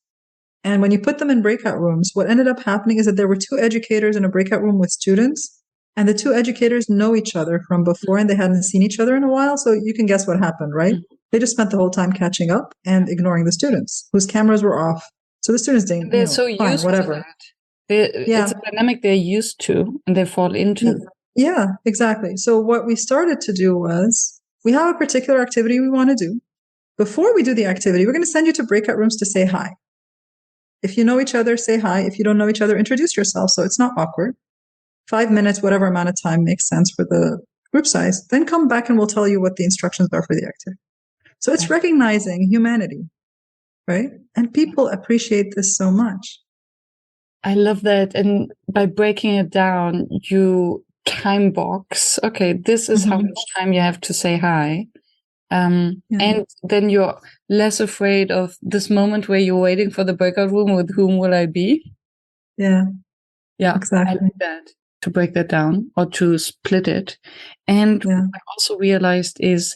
And when you put them in breakout rooms, what ended up happening is that there were 2 educators in a breakout room with students. And the 2 educators know each other from before and they hadn't seen each other in a while. So you can guess what happened, right? They just spent the whole time catching up and ignoring the students whose cameras were off. So the students didn't, they're so used to that. It's a dynamic they're used to and they fall into. Yeah, exactly. So what we started to do was we have a particular activity we want to do. Before we do the activity, we're going to send you to breakout rooms to say hi. If you know each other, say hi. If you don't know each other, introduce yourself so it's not awkward. 5 minutes, whatever amount of time makes sense for the group size. Then come back and we'll tell you what the instructions are for the activity. So it's recognizing humanity, right? And people appreciate this so much. I love that. And by breaking it down, you time box. Okay, this is how much time you have to say hi. And then you're less afraid of this moment where you're waiting for the breakout room. With whom will I be? Yeah, exactly. I like that. To break that down or to split it. And what I also realized is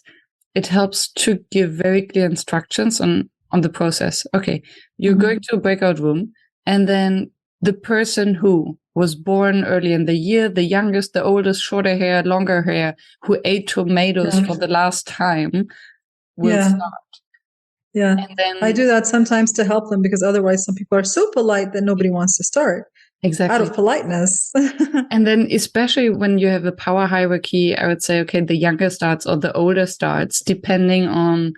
it helps to give very clear instructions on the process. Okay, you're going to a breakout room and then the person who was born early in the year, the youngest, the oldest, shorter hair, longer hair, who ate tomatoes for the last time will start. Yeah. And then, I do that sometimes to help them, because otherwise some people are so polite that nobody wants to start. Exactly. Out of politeness. And then especially when you have a power hierarchy, I would say, okay, the younger starts or the older starts, depending on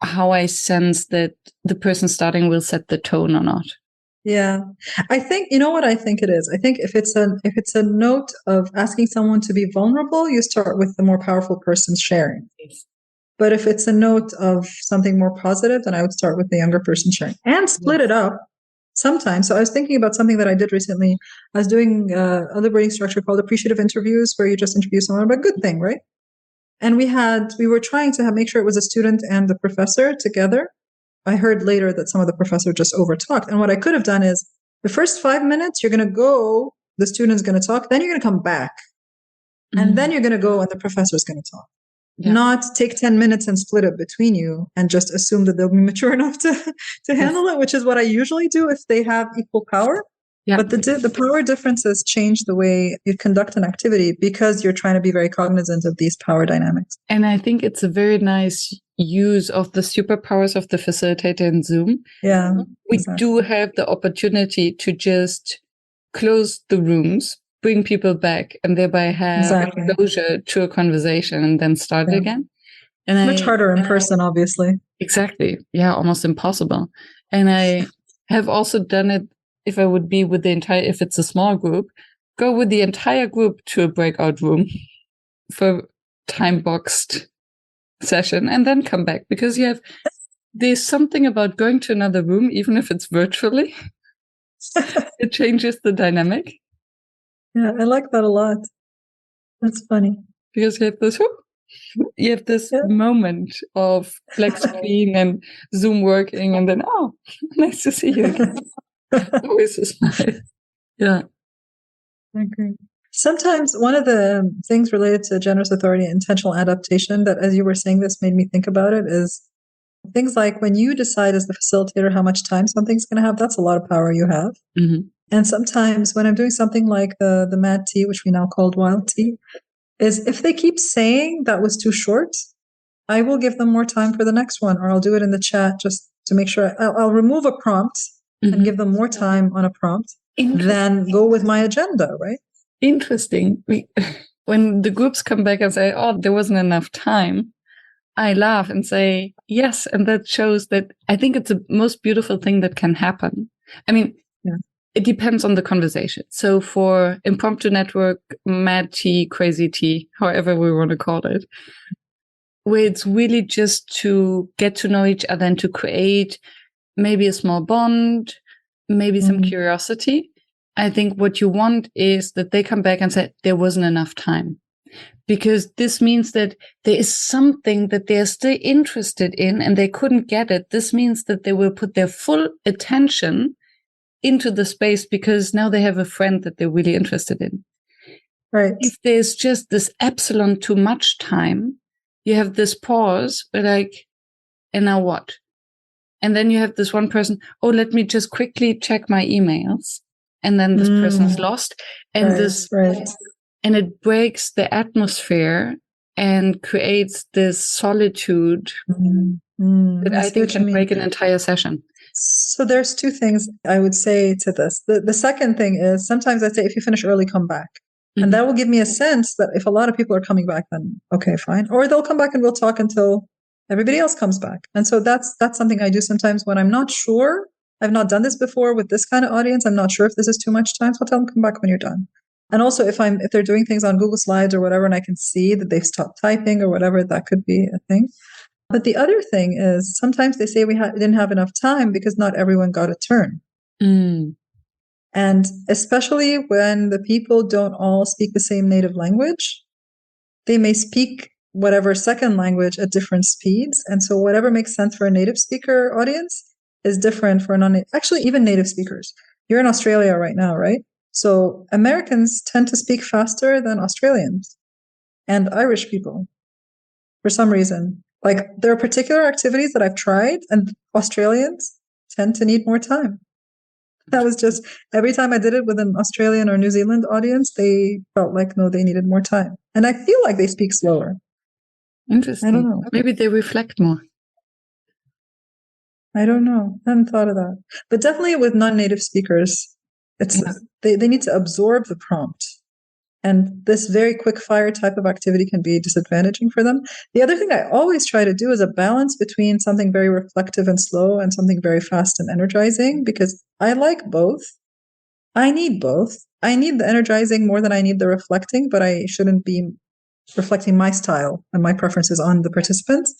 how I sense that the person starting will set the tone or not. Yeah. I think, you know what I think it is? I think if it's a note of asking someone to be vulnerable, you start with the more powerful person sharing. Yes. But if it's a note of something more positive, then I would start with the younger person sharing and split it up sometimes. So I was thinking about something that I did recently. I was doing a liberating structure called appreciative interviews, where you just interview someone about a good thing, right? And we were trying to make sure it was a student and the professor together. I heard later that some of the professor just overtalked. And what I could have done is the first 5 minutes, you're going to go, the student's going to talk, then you're going to come back. And then you're going to go and the professor's going to talk. Yeah. Not take 10 minutes and split it between you and just assume that they'll be mature enough to handle it, which is what I usually do if they have equal power. Yeah. But the power differences change the way you conduct an activity, because you're trying to be very cognizant of these power dynamics. And I think it's a very nice use of the superpowers of the facilitator in Zoom. Yeah. We do have the opportunity to just close the rooms, bring people back, and thereby have closure to a conversation and then start it again. And it's much harder in person, obviously. Exactly. Yeah, almost impossible. And I have also done it if I would be with if it's a small group, go with the entire group to a breakout room for time-boxed session and then come back, because there's something about going to another room, even if it's virtually. It changes the dynamic. Yeah, I like that a lot. That's funny. Because you have this moment of black screen and Zoom working, and then, oh, nice to see you again. Always a smile. Yeah. I agree. Sometimes one of the things related to generous authority and intentional adaptation that, as you were saying this, made me think about it is things like when you decide as the facilitator how much time something's going to have, that's a lot of power you have. Mm-hmm. And sometimes when I'm doing something like the mad tea, which we now called wild tea, is if they keep saying that was too short, I will give them more time for the next one, or I'll do it in the chat just to make sure. I'll remove a prompt and give them more time on a prompt than go with my agenda, right? Interesting. When the groups come back and say, oh, there wasn't enough time, I laugh and say, yes. And that shows that I think it's the most beautiful thing that can happen. I mean, it depends on the conversation. So for impromptu network, mad tea, crazy tea, however we want to call it, where it's really just to get to know each other and to create maybe a small bond, maybe some curiosity. I think what you want is that they come back and say, there wasn't enough time. Because this means that there is something that they're still interested in and they couldn't get it. This means that they will put their full attention into the space because now they have a friend that they're really interested in. Right. If there's just this epsilon too much time, you have this pause, like, and now what? And then you have this one person, oh, let me just quickly check my emails. And then this person is lost. And and it breaks the atmosphere and creates this solitude that I think can break an entire session. So there's two things I would say to this. The second thing is sometimes I say, if you finish early, come back. And that will give me a sense that if a lot of people are coming back, then okay, fine. Or they'll come back and we'll talk until everybody else comes back. And so that's something I do sometimes when I'm not sure. I've not done this before with this kind of audience. I'm not sure if this is too much time. So I'll tell them, come back when you're done. And also if they're doing things on Google Slides or whatever, and I can see that they've stopped typing or whatever, that could be a thing. But the other thing is sometimes they say we didn't have enough time because not everyone got a turn. And especially when the people don't all speak the same native language, they may speak whatever second language at different speeds. And so whatever makes sense for a native speaker audience is different for actually even native speakers. You're in Australia right now, right? So Americans tend to speak faster than Australians and Irish people for some reason. Like there are particular activities that I've tried and Australians tend to need more time. That was just every time I did it with an Australian or New Zealand audience, they felt like, no, they needed more time. And I feel like they speak slower. Interesting. I don't know. Maybe they reflect more. I don't know. I hadn't thought of that. But definitely with non-native speakers, they need to absorb the prompt. And this very quick fire type of activity can be disadvantaging for them. The other thing I always try to do is a balance between something very reflective and slow and something very fast and energizing, because I like both. I need both. I need the energizing more than I need the reflecting, but I shouldn't be reflecting my style and my preferences on the participants.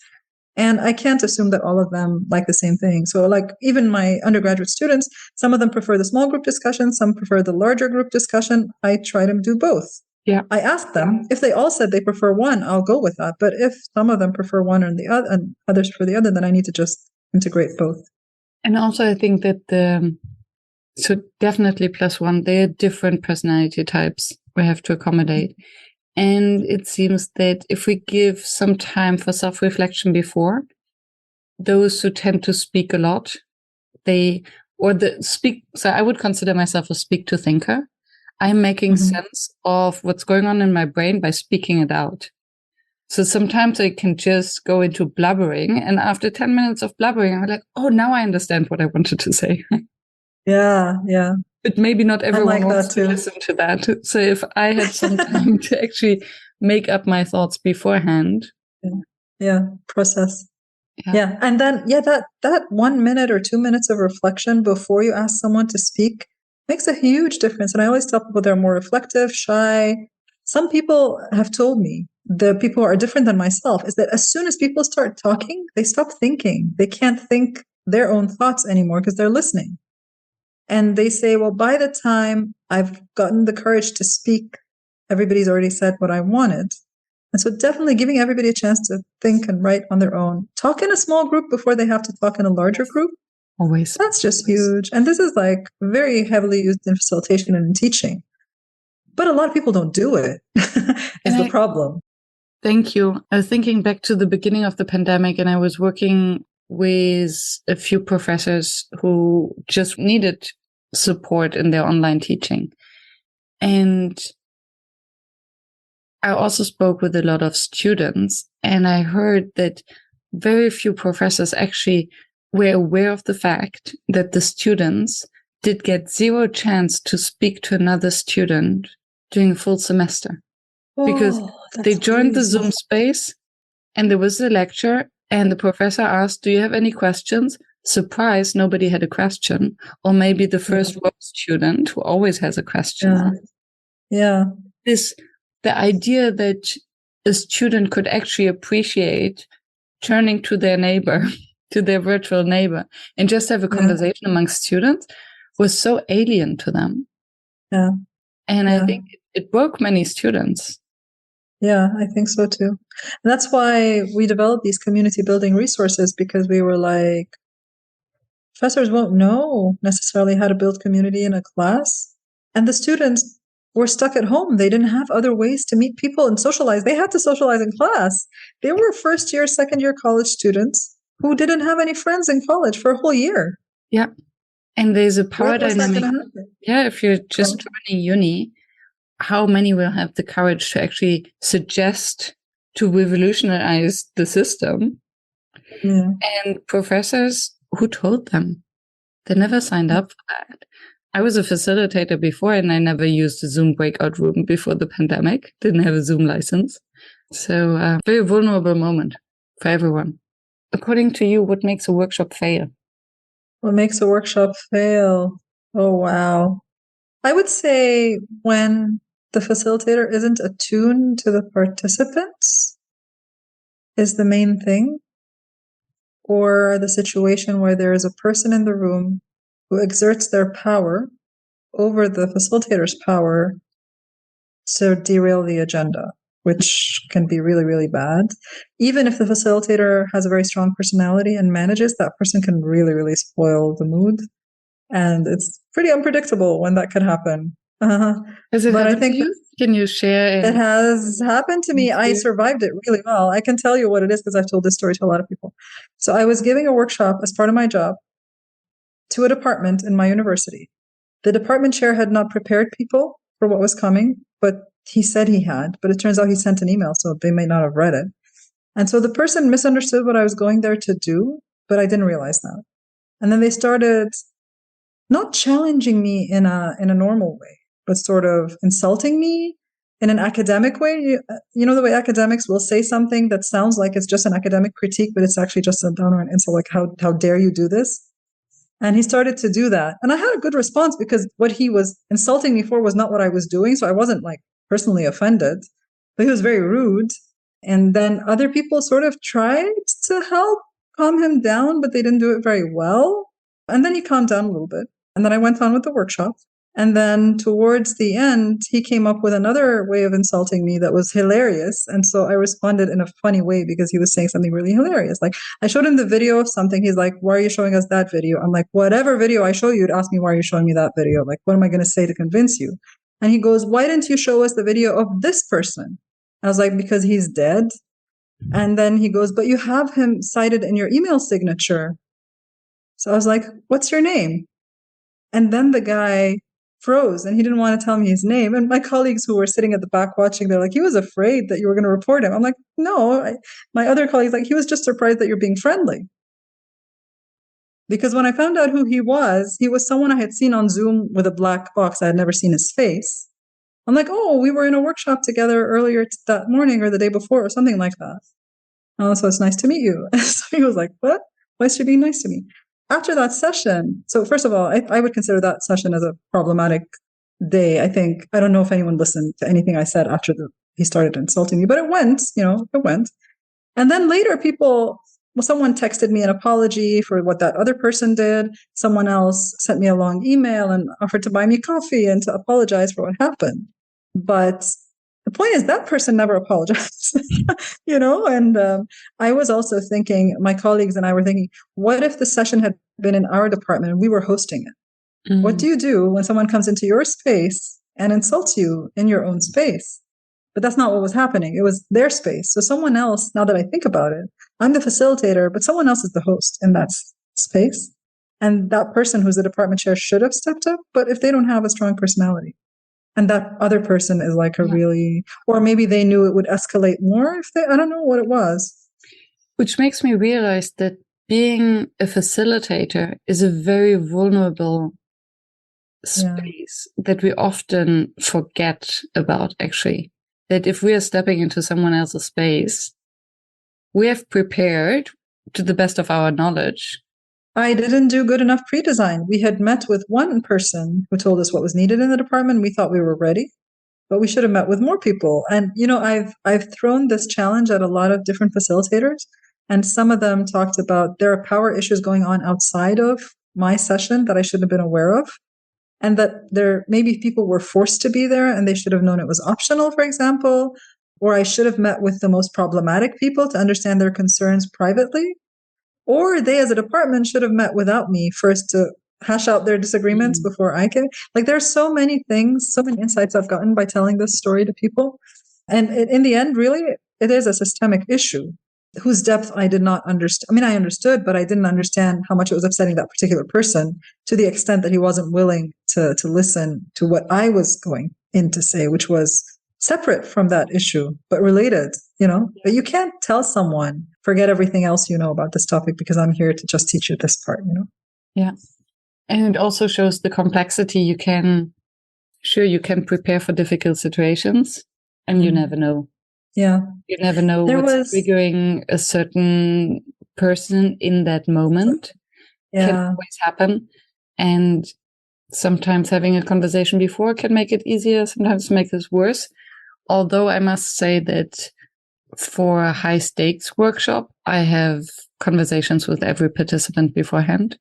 And I can't assume that all of them like the same thing. So, like, even my undergraduate students, some of them prefer the small group discussion, some prefer the larger group discussion. I try to do both. Yeah. I ask them if they all said they prefer one, I'll go with that. But if some of them prefer one and the other, and others for the other, then I need to just integrate both. And also, I think that so definitely +1, there are different personality types we have to accommodate. And it seems that if we give some time for self-reflection before, those who tend to speak a lot, so I would consider myself a speak-to thinker. I'm making sense of what's going on in my brain by speaking it out. So sometimes I can just go into blubbering, and after 10 minutes of blubbering, I'm like, oh, now I understand what I wanted to say. Yeah. But maybe not everyone wants to too. listen to that. So if I had some time to actually make up my thoughts beforehand. Yeah, process. Yeah. And then, that 1 minute or 2 minutes of reflection before you ask someone to speak makes a huge difference. And I always tell people they're more reflective, shy. Some people have told me, the people who are different than myself, is that as soon as people start talking, they stop thinking. They can't think their own thoughts anymore because they're listening. And they say, well, by the time I've gotten the courage to speak, everybody's already said what I wanted. And so definitely giving everybody a chance to think and write on their own. Talk in a small group before they have to talk in a larger group. Always. That's just huge. And this is like very heavily used in facilitation and in teaching. But a lot of people don't do it, is the problem. Thank you. I was thinking back to the beginning of the pandemic, and I was working with a few professors who just needed support in their online teaching. And I also spoke with a lot of students, and I heard that very few professors actually were aware of the fact that the students did get zero chance to speak to another student during a full semester. Because they joined the Zoom space and there was a lecture and the professor asked, do you have any questions? Surprise, nobody had a question. Or maybe the first row student who always has a question. Yeah. The idea that a student could actually appreciate turning to their neighbor, to their virtual neighbor, and just have a conversation amongst students was so alien to them. Yeah. And I think it broke many students. Yeah, I think so too. And that's why we developed these community building resources, because we were like, professors won't know necessarily how to build community in a class. And the students were stuck at home. They didn't have other ways to meet people and socialize. They had to socialize in class. They were first year, second year college students who didn't have any friends in college for a whole year. Yeah. And there's a power dynamic. Yeah, if you're just joining uni, how many will have the courage to actually suggest to revolutionize the system? Yeah. And professors, who told them? They never signed up for that. I was a facilitator before, and I never used a Zoom breakout room before the pandemic. Didn't have a Zoom license. So very vulnerable moment for everyone. According to you, what makes a workshop fail? What makes a workshop fail? Oh, wow. I would say when the facilitator isn't attuned to the participants is the main thing, or the situation where there is a person in the room who exerts their power over the facilitator's power to derail the agenda, which can be really, really bad. Even if the facilitator has a very strong personality and manages, that person can really, really spoil the mood. And it's pretty unpredictable when that could happen. Has it happened to you? Can you share? It has happened to me. I survived it really well. I can tell you what it is because I've told this story to a lot of people. So I was giving a workshop as part of my job to a department in my university. The department chair had not prepared people for what was coming, but he said he had. But it turns out he sent an email, so they may not have read it. And so the person misunderstood what I was going there to do, but I didn't realize that. And then they started not challenging me in a normal way, but sort of insulting me in an academic way. You know the way academics will say something that sounds like it's just an academic critique, but it's actually just a downright insult, like how dare you do this? And he started to do that. And I had a good response because what he was insulting me for was not what I was doing. So I wasn't like personally offended, but he was very rude. And then other people sort of tried to help calm him down, but they didn't do it very well. And then he calmed down a little bit. And then I went on with the workshop. And then towards the end, he came up with another way of insulting me that was hilarious. And so I responded in a funny way because he was saying something really hilarious. Like I showed him the video of something. He's like, why are you showing us that video? I'm like, whatever video I show you, you'd ask me, why are you showing me that video? Like, what am I going to say to convince you? And he goes, why didn't you show us the video of this person? I was like, because he's dead. And then he goes, but you have him cited in your email signature. So I was like, what's your name? And then the guy froze and he didn't want to tell me his name. And my colleagues who were sitting at the back watching, they're like, he was afraid that you were going to report him. I'm like, no. My other colleagues, like, he was just surprised that you're being friendly. Because when I found out who he was someone I had seen on Zoom with a black box. I had never seen his face. I'm like, oh, we were in a workshop together earlier that morning or the day before or something like that. Oh, so it's nice to meet you. So he was like, what? Why is she being nice to me? After that session, so first of all, I would consider that session as a problematic day. I don't know if anyone listened to anything I said after he started insulting me, but it went. And then later someone texted me an apology for what that other person did. Someone else sent me a long email and offered to buy me coffee and to apologize for what happened. But the point is that person never apologized, and I was also thinking, my colleagues and I were thinking, what if the session had been in our department and we were hosting it? Mm-hmm. What do you do when someone comes into your space and insults you in your own space? But that's not what was happening. It was their space. So someone else, now that I think about it, I'm the facilitator, but someone else is the host in that space. And that person who's the department chair should have stepped up. But if they don't have a strong personality, and that other person is like or maybe they knew it would escalate more I don't know what it was. Which makes me realize that being a facilitator is a very vulnerable space that we often forget about, actually. That if we are stepping into someone else's space, we have prepared to the best of our knowledge. I didn't do good enough pre-design. We had met with one person who told us what was needed in the department. We thought we were ready, but we should have met with more people. And, I've thrown this challenge at a lot of different facilitators, and some of them talked about there are power issues going on outside of my session that I shouldn't have been aware of, and that maybe people were forced to be there and they should have known it was optional, for example, or I should have met with the most problematic people to understand their concerns privately. Or they, as a department, should have met without me first to hash out their disagreements before I can. Like, there's so many things, so many insights I've gotten by telling this story to people. And in the end, really, it is a systemic issue whose depth I did not understand. I mean, I understood, but I didn't understand how much it was upsetting that particular person to the extent that he wasn't willing to listen to what I was going in to say, which was separate from that issue, but related, But you can't tell someone, forget everything else you know about this topic because I'm here to just teach you this part, Yeah. And it also shows the complexity. You can prepare for difficult situations and you never know. Yeah. You never know what's triggering a certain person in that moment. Yeah. Can always happen. And sometimes having a conversation before can make it easier, sometimes make it worse. Although I must say that for a high stakes workshop, I have conversations with every participant beforehand.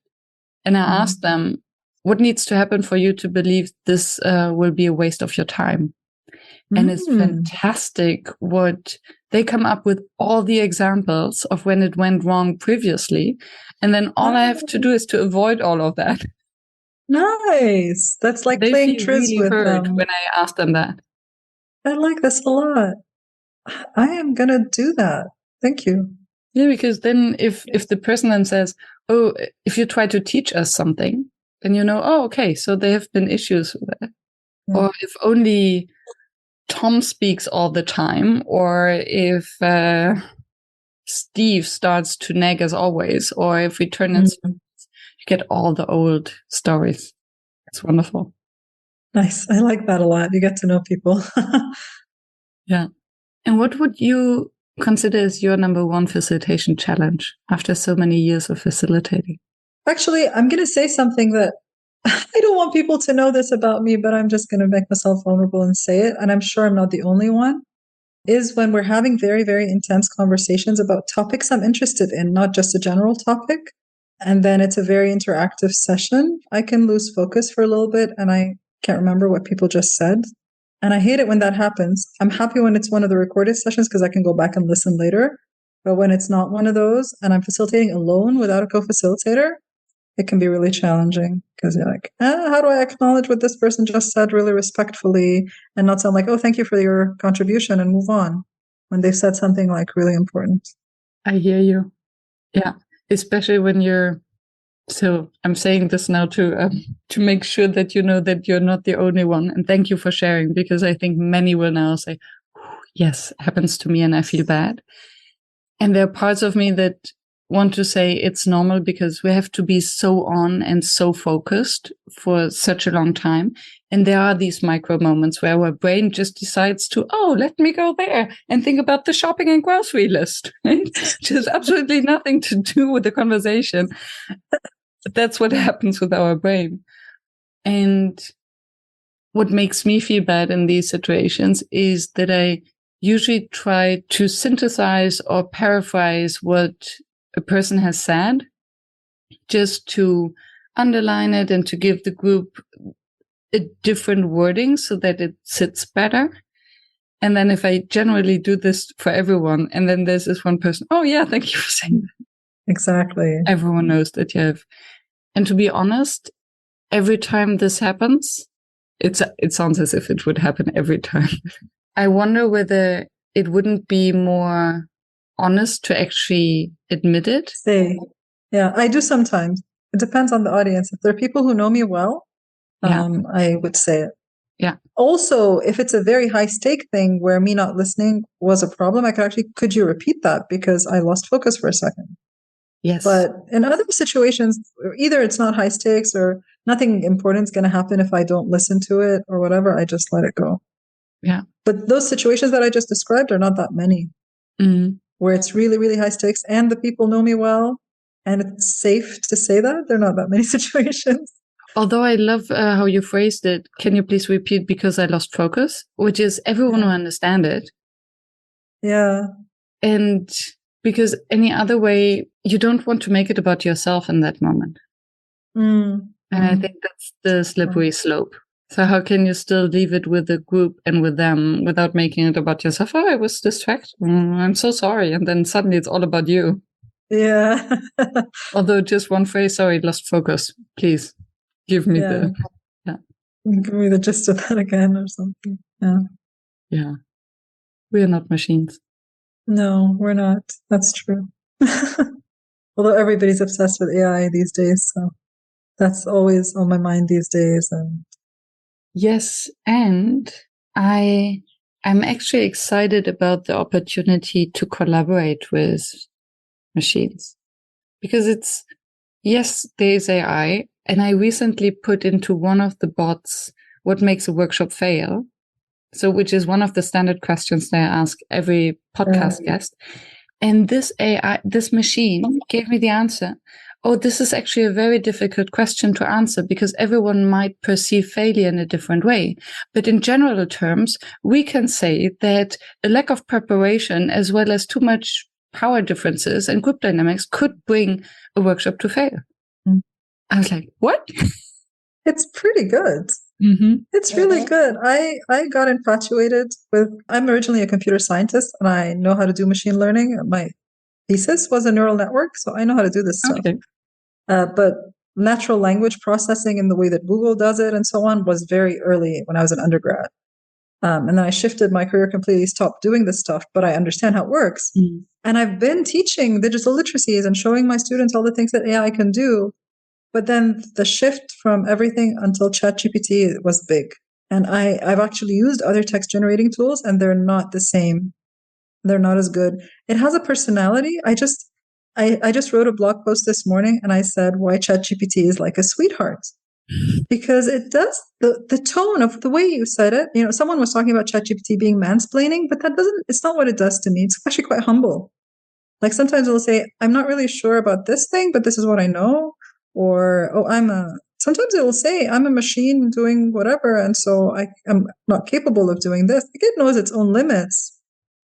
And I ask them, what needs to happen for you to believe this will be a waste of your time? And it's fantastic what they come up with, all the examples of when it went wrong previously. And then all I have to do is to avoid all of that. Nice. That's like they playing feel tris really with hurt them. When I ask them that. I like this a lot. I am going to do that. Thank you. Yeah, because then if the person then says, oh, if you try to teach us something, then oh, okay, so there have been issues with that. Yeah. Or if only Tom speaks all the time, or if Steve starts to nag as always, or if we turn it, you get all the old stories. It's wonderful. Nice. I like that a lot. You get to know people. Yeah. And what would you consider as your number one facilitation challenge after so many years of facilitating? Actually, I'm going to say something that I don't want people to know this about me, but I'm just going to make myself vulnerable and say it. And I'm sure I'm not the only one. Is when we're having very, very intense conversations about topics I'm interested in, not just a general topic. And then it's a very interactive session. I can lose focus for a little bit and I can't remember what people just said. And I hate it when that happens. I'm happy when it's one of the recorded sessions because I can go back and listen later. But when it's not one of those and I'm facilitating alone without a co-facilitator, it can be really challenging because you're like, how do I acknowledge what this person just said really respectfully and not sound like, oh, thank you for your contribution and move on when they've said something like really important. I hear you. Yeah, especially when so I'm saying this now to make sure that you know that you're not the only one. And thank you for sharing, because I think many will now say, yes, happens to me and I feel bad. And there are parts of me that want to say it's normal because we have to be so on and so focused for such a long time. And there are these micro moments where our brain just decides to, oh, let me go there and think about the shopping and grocery list, right? Which has absolutely nothing to do with the conversation. But that's what happens with our brain. And what makes me feel bad in these situations is that I usually try to synthesize or paraphrase what a person has said, just to underline it and to give the group a different wording so that it sits better. And then if I generally do this for everyone, and then there's this one person, oh yeah, thank you for saying that. Exactly. Everyone knows that you have. And to be honest, every time this happens, it sounds as if it would happen every time. I wonder whether it wouldn't be more honest to actually admit it. Say, yeah, I do sometimes. It depends on the audience. If there are people who know me well, I would say it. Yeah. Also, if it's a very high stake thing where me not listening was a problem, I could you repeat that because I lost focus for a second? Yes. But in other situations, either it's not high stakes or nothing important is going to happen if I don't listen to it or whatever. I just let it go. Yeah. But those situations that I just described are not that many, where it's really, really high stakes and the people know me well and it's safe to say that. There are not that many situations. Although I love how you phrased it, can you please repeat because I lost focus? Which is everyone will understand it. Yeah. And because any other way, you don't want to make it about yourself in that moment. And I think that's the slippery slope. So how can you still leave it with the group and with them without making it about yourself? Oh, I was distracted. I'm so sorry. And then suddenly it's all about you. Yeah. Although just one phrase, sorry, lost focus. Please give me Give me the gist of that again or something. Yeah. Yeah. We are not machines. No, we're not. That's true. Although everybody's obsessed with AI these days, so that's always on my mind these days. And yes, and I'm actually excited about the opportunity to collaborate with machines, because yes, there is AI, and I recently put into one of the bots what makes a workshop fail. So, which is one of the standard questions that I ask every podcast guest. And this machine gave me the answer. Oh, this is actually a very difficult question to answer because everyone might perceive failure in a different way. But in general terms, we can say that a lack of preparation as well as too much power differences and group dynamics could bring a workshop to fail. I was like, what? It's pretty good. It's really good. I got infatuated with, I'm originally a computer scientist and I know how to do machine learning. My thesis was a neural network, so I know how to do this stuff. Okay. But natural language processing in the way that Google does it and so on was very early when I was an undergrad. And then I shifted my career completely, stopped doing this stuff, but I understand how it works. Mm. And I've been teaching digital literacies and showing my students all the things that AI can do. But then the shift from everything until ChatGPT was big. And I've actually used other text generating tools, and they're not the same. They're not as good. It has a personality. I just wrote a blog post this morning, and I said why ChatGPT is like a sweetheart. Because it does the tone of the way you said it. You know, someone was talking about ChatGPT being mansplaining, but it's not what it does to me. It's actually quite humble. Like sometimes it'll say, I'm not really sure about this thing, but this is what I know. Or, sometimes it will say, I'm a machine doing whatever. And so I'm not capable of doing this. Like it knows its own limits.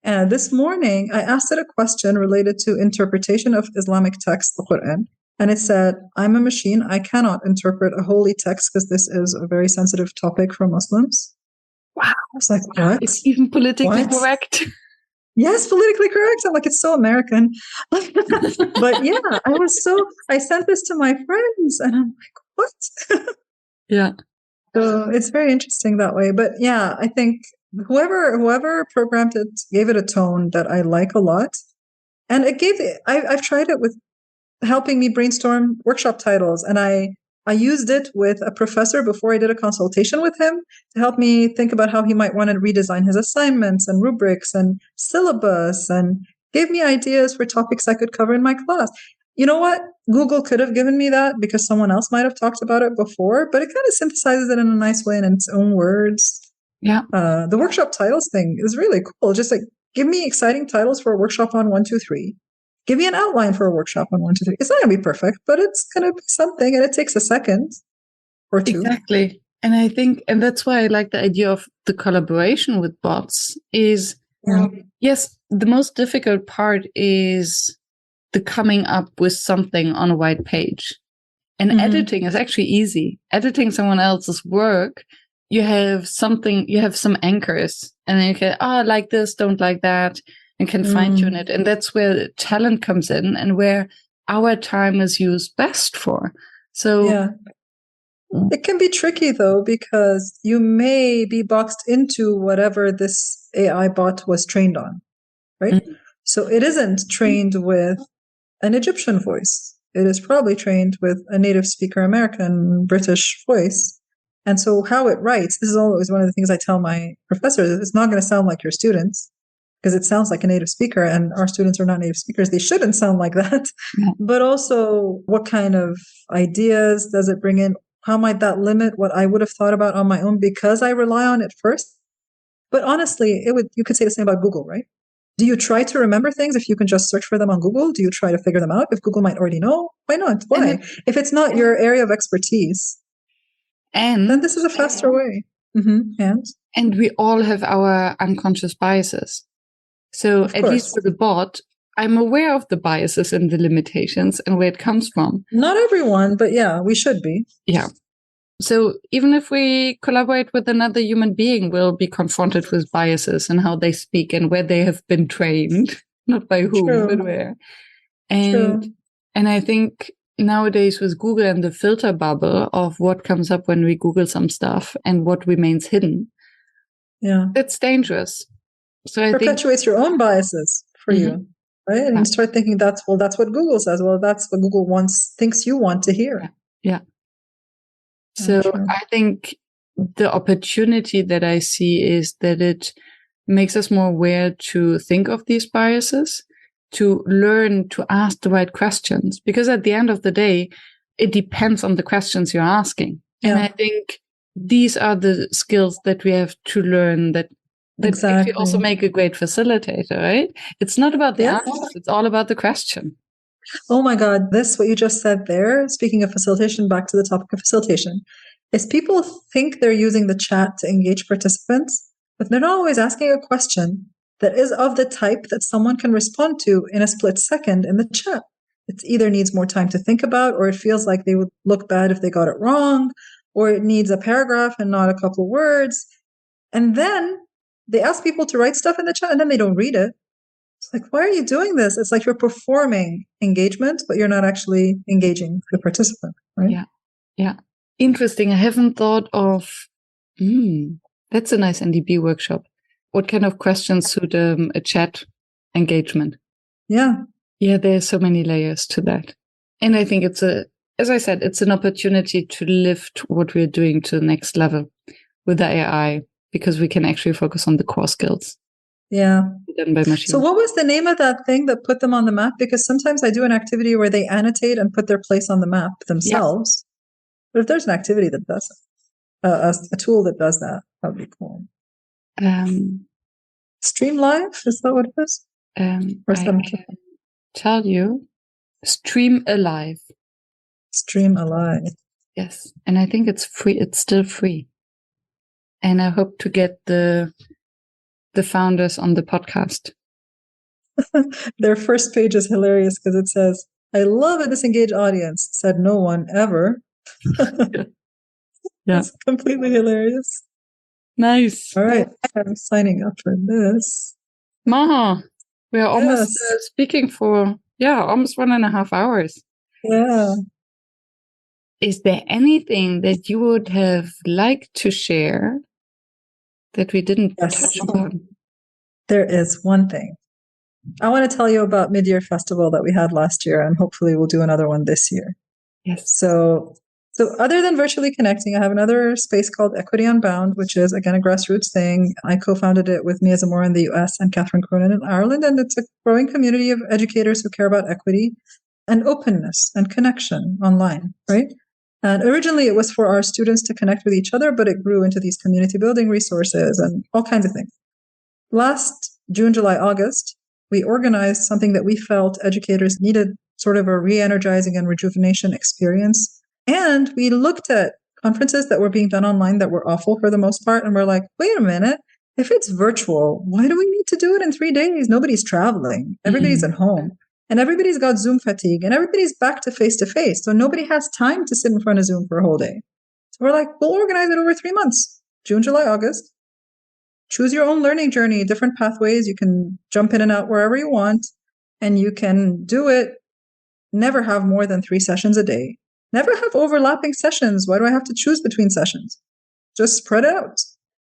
And this morning, I asked it a question related to interpretation of Islamic text, the Quran. And it said, I'm a machine. I cannot interpret a holy text because this is a very sensitive topic for Muslims. Wow. I was like, what? It's even politically correct. Yes, politically correct. I'm like, it's so American. But yeah, I sent this to my friends and I'm like, what? Yeah. So it's very interesting that way. But yeah, I think whoever programmed it gave it a tone that I like a lot. And I've tried it with helping me brainstorm workshop titles. And I used it with a professor before I did a consultation with him to help me think about how he might want to redesign his assignments and rubrics and syllabus, and gave me ideas for topics I could cover in my class. You know what? Google could have given me that because someone else might have talked about it before, but it kind of synthesizes it in a nice way and in its own words. Yeah. The workshop titles thing is really cool. Just like, give me exciting titles for a workshop on 1, 2, 3. Give me an outline for a workshop on 1, 2, 3. It's not going to be perfect, but it's going to be something, and it takes a second or two. Exactly. And I think, and that's why I like the idea of the collaboration with bots is, yes, the most difficult part is the coming up with something on a white page. And editing is actually easy. Editing someone else's work, you have some anchors, and then you can, like this, don't like that, and can fine tune it. And that's where talent comes in and where our time is used best for. So yeah. It can be tricky though, because you may be boxed into whatever this AI bot was trained on, right? So it isn't trained with an Egyptian voice. It is probably trained with a native speaker American British voice. And so how it writes, this is always one of the things I tell my professors, it's not going to sound like your students, because it sounds like a native speaker, and our students are not native speakers. They shouldn't sound like that. But also, what kind of ideas does it bring in? How might that limit what I would have thought about on my own because I rely on it first? But honestly, you could say the same about Google, right? Do you try to remember things if you can just search for them on Google? Do you try to figure them out if Google might already know? Why not? Why? If it's not your area of expertise, then this is a faster way. And we all have our unconscious biases. So at least with the bot, I'm aware of the biases and the limitations and where it comes from. Not everyone, but yeah, we should be. Yeah. So even if we collaborate with another human being, we'll be confronted with biases and how they speak and where they have been trained, not by whom, but where. And I think nowadays with Google and the filter bubble of what comes up when we Google some stuff and what remains hidden, it's dangerous. So I perpetuates your own biases for you, right? And you start thinking that's what Google says. Well, that's what Google thinks you want to hear. Yeah. So I think the opportunity that I see is that it makes us more aware to think of these biases, to learn to ask the right questions, because at the end of the day, it depends on the questions you're asking. And I think these are the skills that we have to learn that actually also make a great facilitator, right? It's not about the answers, it's all about the question. Oh my God, what you just said there, speaking of facilitation, back to the topic of facilitation, is people think they're using the chat to engage participants, but they're not always asking a question that is of the type that someone can respond to in a split second in the chat. It either needs more time to think about, or it feels like they would look bad if they got it wrong, or it needs a paragraph and not a couple words. And then they ask people to write stuff in the chat and then they don't read it. It's like, why are you doing this? It's like you're performing engagement, but you're not actually engaging the participant, right? Yeah. Interesting. I haven't thought of, That's a nice NDB workshop. What kind of questions suit a chat engagement? Yeah. Yeah, there's so many layers to that. And I think as I said, it's an opportunity to lift what we're doing to the next level with the AI, because we can actually focus on the core skills. Yeah. Done by machine. So what was the name of that thing that put them on the map? Because sometimes I do an activity where they annotate and put their place on the map themselves. Yeah. But if there's an activity that does it, a tool that does that, that would be cool. Stream Live, is that what it is? I can tell you, Stream Alive. Stream Alive. Yes, and I think it's free. It's still free, and I hope to get the founders on the podcast. Their first page is hilarious because it says, "I love a disengaged audience," said no one ever. Yeah. It's completely hilarious. Nice. All right. I'm signing up for this. Maha, we are almost speaking for, almost 1.5 hours. Yeah. Is there anything that you would have liked to share that we didn't touch upon? There is one thing. I want to tell you about Mid-Year Festival that we had last year, and hopefully we'll do another one this year. Yes. So other than virtually connecting, I have another space called Equity Unbound, which is, again, a grassroots thing. I co-founded it with Mia Zamora in the US and Catherine Cronin in Ireland, and it's a growing community of educators who care about equity and openness and connection online, right? And originally it was for our students to connect with each other, but it grew into these community building resources and all kinds of things. Last June, July, August, we organized something that we felt educators needed, sort of a re-energizing and rejuvenation experience. And we looked at conferences that were being done online that were awful for the most part. And we're like, wait a minute, if it's virtual, why do we need to do it in 3 days? Nobody's traveling. Everybody's at home. And everybody's got Zoom fatigue. And everybody's back to face-to-face. So nobody has time to sit in front of Zoom for a whole day. So we're like, we'll organize it over 3 months. June, July, August. Choose your own learning journey, different pathways. You can jump in and out wherever you want. And you can do it. Never have more than 3 sessions a day. Never have overlapping sessions. Why do I have to choose between sessions? Just spread it out.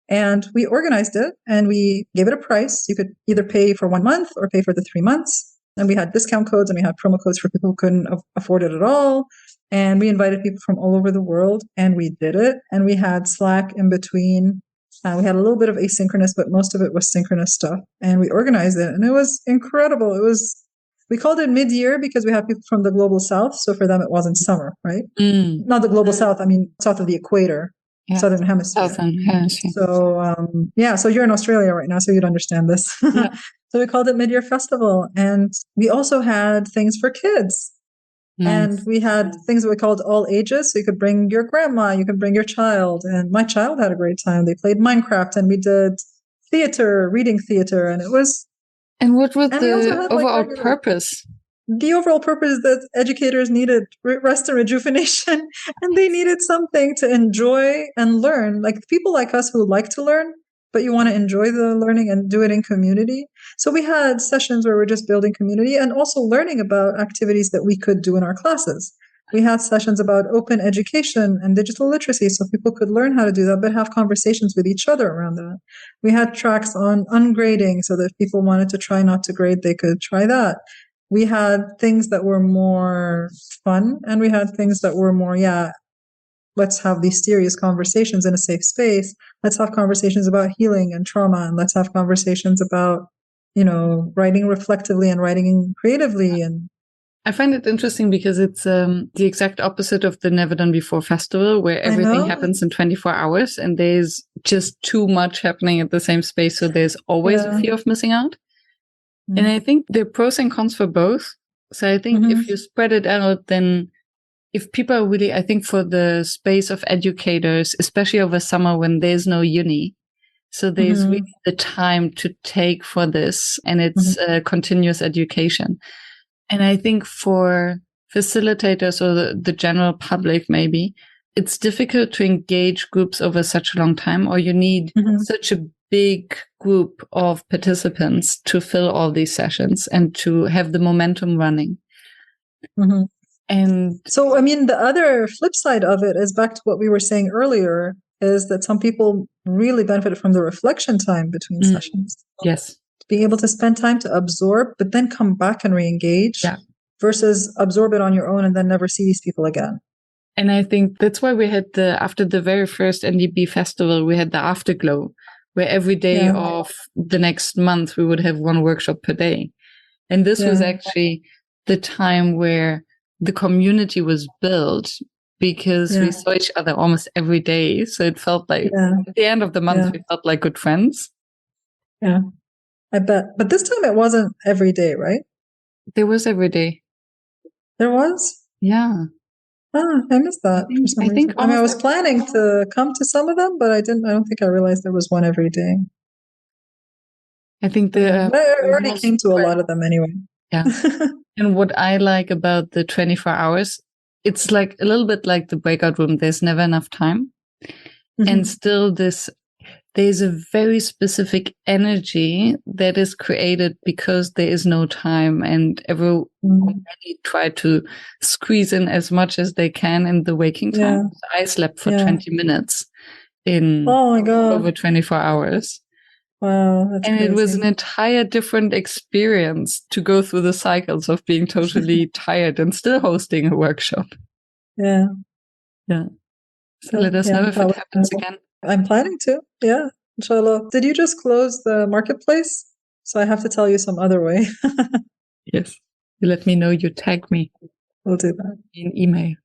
And we organized it and we gave it a price. You could either pay for 1 month or pay for the 3 months. And we had discount codes and we had promo codes for people who couldn't afford it at all. And we invited people from all over the world and we did it. And we had Slack in between. We had a little bit of asynchronous, but most of it was synchronous stuff. And we organized it and it was incredible. We called it mid-year because we have people from the global south. So for them, it wasn't summer, right? Not the global south. I mean, south of the equator, southern hemisphere. Southern hemisphere. So, so you're in Australia right now, so you'd understand this. Yeah. So we called it Mid-Year Festival. And we also had things for kids. Nice. And we had things that we called all ages. So you could bring your grandma, you could bring your child. And my child had a great time. They played Minecraft and we did theater, reading theater. And it was... And what was the overall purpose? The overall purpose is that educators needed rest and rejuvenation, and they needed something to enjoy and learn. Like people like us who like to learn, but you want to enjoy the learning and do it in community. So we had sessions where we're just building community and also learning about activities that we could do in our classes. We had sessions about open education and digital literacy so people could learn how to do that, but have conversations with each other around that. We had tracks on ungrading so that if people wanted to try not to grade, they could try that. We had things that were more fun and we had things that were more, let's have these serious conversations in a safe space. Let's have conversations about healing and trauma, and let's have conversations about, writing reflectively and writing creatively. And I find it interesting because it's the exact opposite of the Never Done Before festival, where everything happens in 24 hours and there's just too much happening at the same space. So there's always a fear of missing out. Mm-hmm. And I think there are pros and cons for both. So I think if you spread it out, then if people are really, I think for the space of educators, especially over summer when there's no uni, so there's really the time to take for this, and it's continuous education. And I think for facilitators or the general public, maybe, it's difficult to engage groups over such a long time, or you need such a big group of participants to fill all these sessions and to have the momentum running. And so, the other flip side of it is back to what we were saying earlier, is that some people really benefited from the reflection time between sessions. Yes. Being able to spend time to absorb, but then come back and re-engage versus absorb it on your own and then never see these people again. And I think that's why we had after the very first NDB festival, we had the afterglow, where every day of the next month, we would have one workshop per day. And this was actually the time where the community was built, because we saw each other almost every day. So it felt like at the end of the month, we felt like good friends. Yeah, I bet. But this time it wasn't every day, right? There was every day. There was? Yeah. Oh, I missed that for some reason. I was planning to come to some of them, but I don't think I realized there was one every day. I think I already came to a lot of them anyway. Yeah. And what I like about the 24 hours, it's like a little bit like the breakout room. There's never enough time. Mm-hmm. And still there's a very specific energy that is created because there is no time, and everyone try to squeeze in as much as they can in the waking time. So I slept for 20 minutes in over 24 hours. Wow, that's and crazy. It was an entire different experience to go through the cycles of being totally tired and still hosting a workshop. Yeah. So let us know if it happens again. I'm planning to. Yeah, inshallah. Did you just close the marketplace? So I have to tell you some other way. Yes. You let me know. You tag me. We'll do that. In email.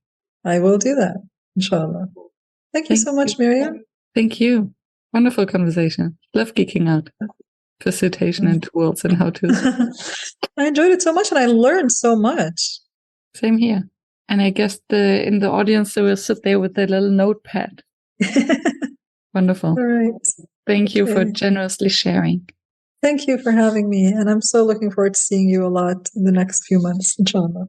I will do that, inshallah. Thank you so much, Miriam. Thank you. Wonderful conversation. Love geeking out. Facilitation and tools and how-tos. I enjoyed it so much and I learned so much. Same here. And I guess in the audience, they will sit there with their little notepad. Wonderful. All right. Thank you for generously sharing. Thank you for having me. And I'm so looking forward to seeing you a lot in the next few months, inshallah.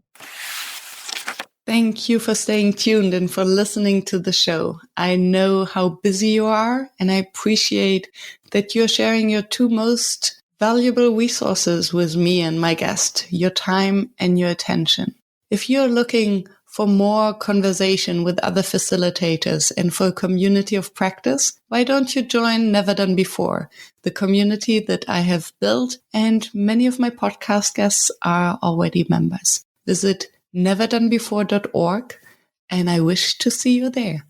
Thank you for staying tuned and for listening to the show. I know how busy you are, and I appreciate that you're sharing your two most valuable resources with me and my guest, your time and your attention. If you're looking for more conversation with other facilitators and for a community of practice, why don't you join Never Done Before, the community that I have built, and many of my podcast guests are already members. Visit neverdonebefore.org, and I wish to see you there.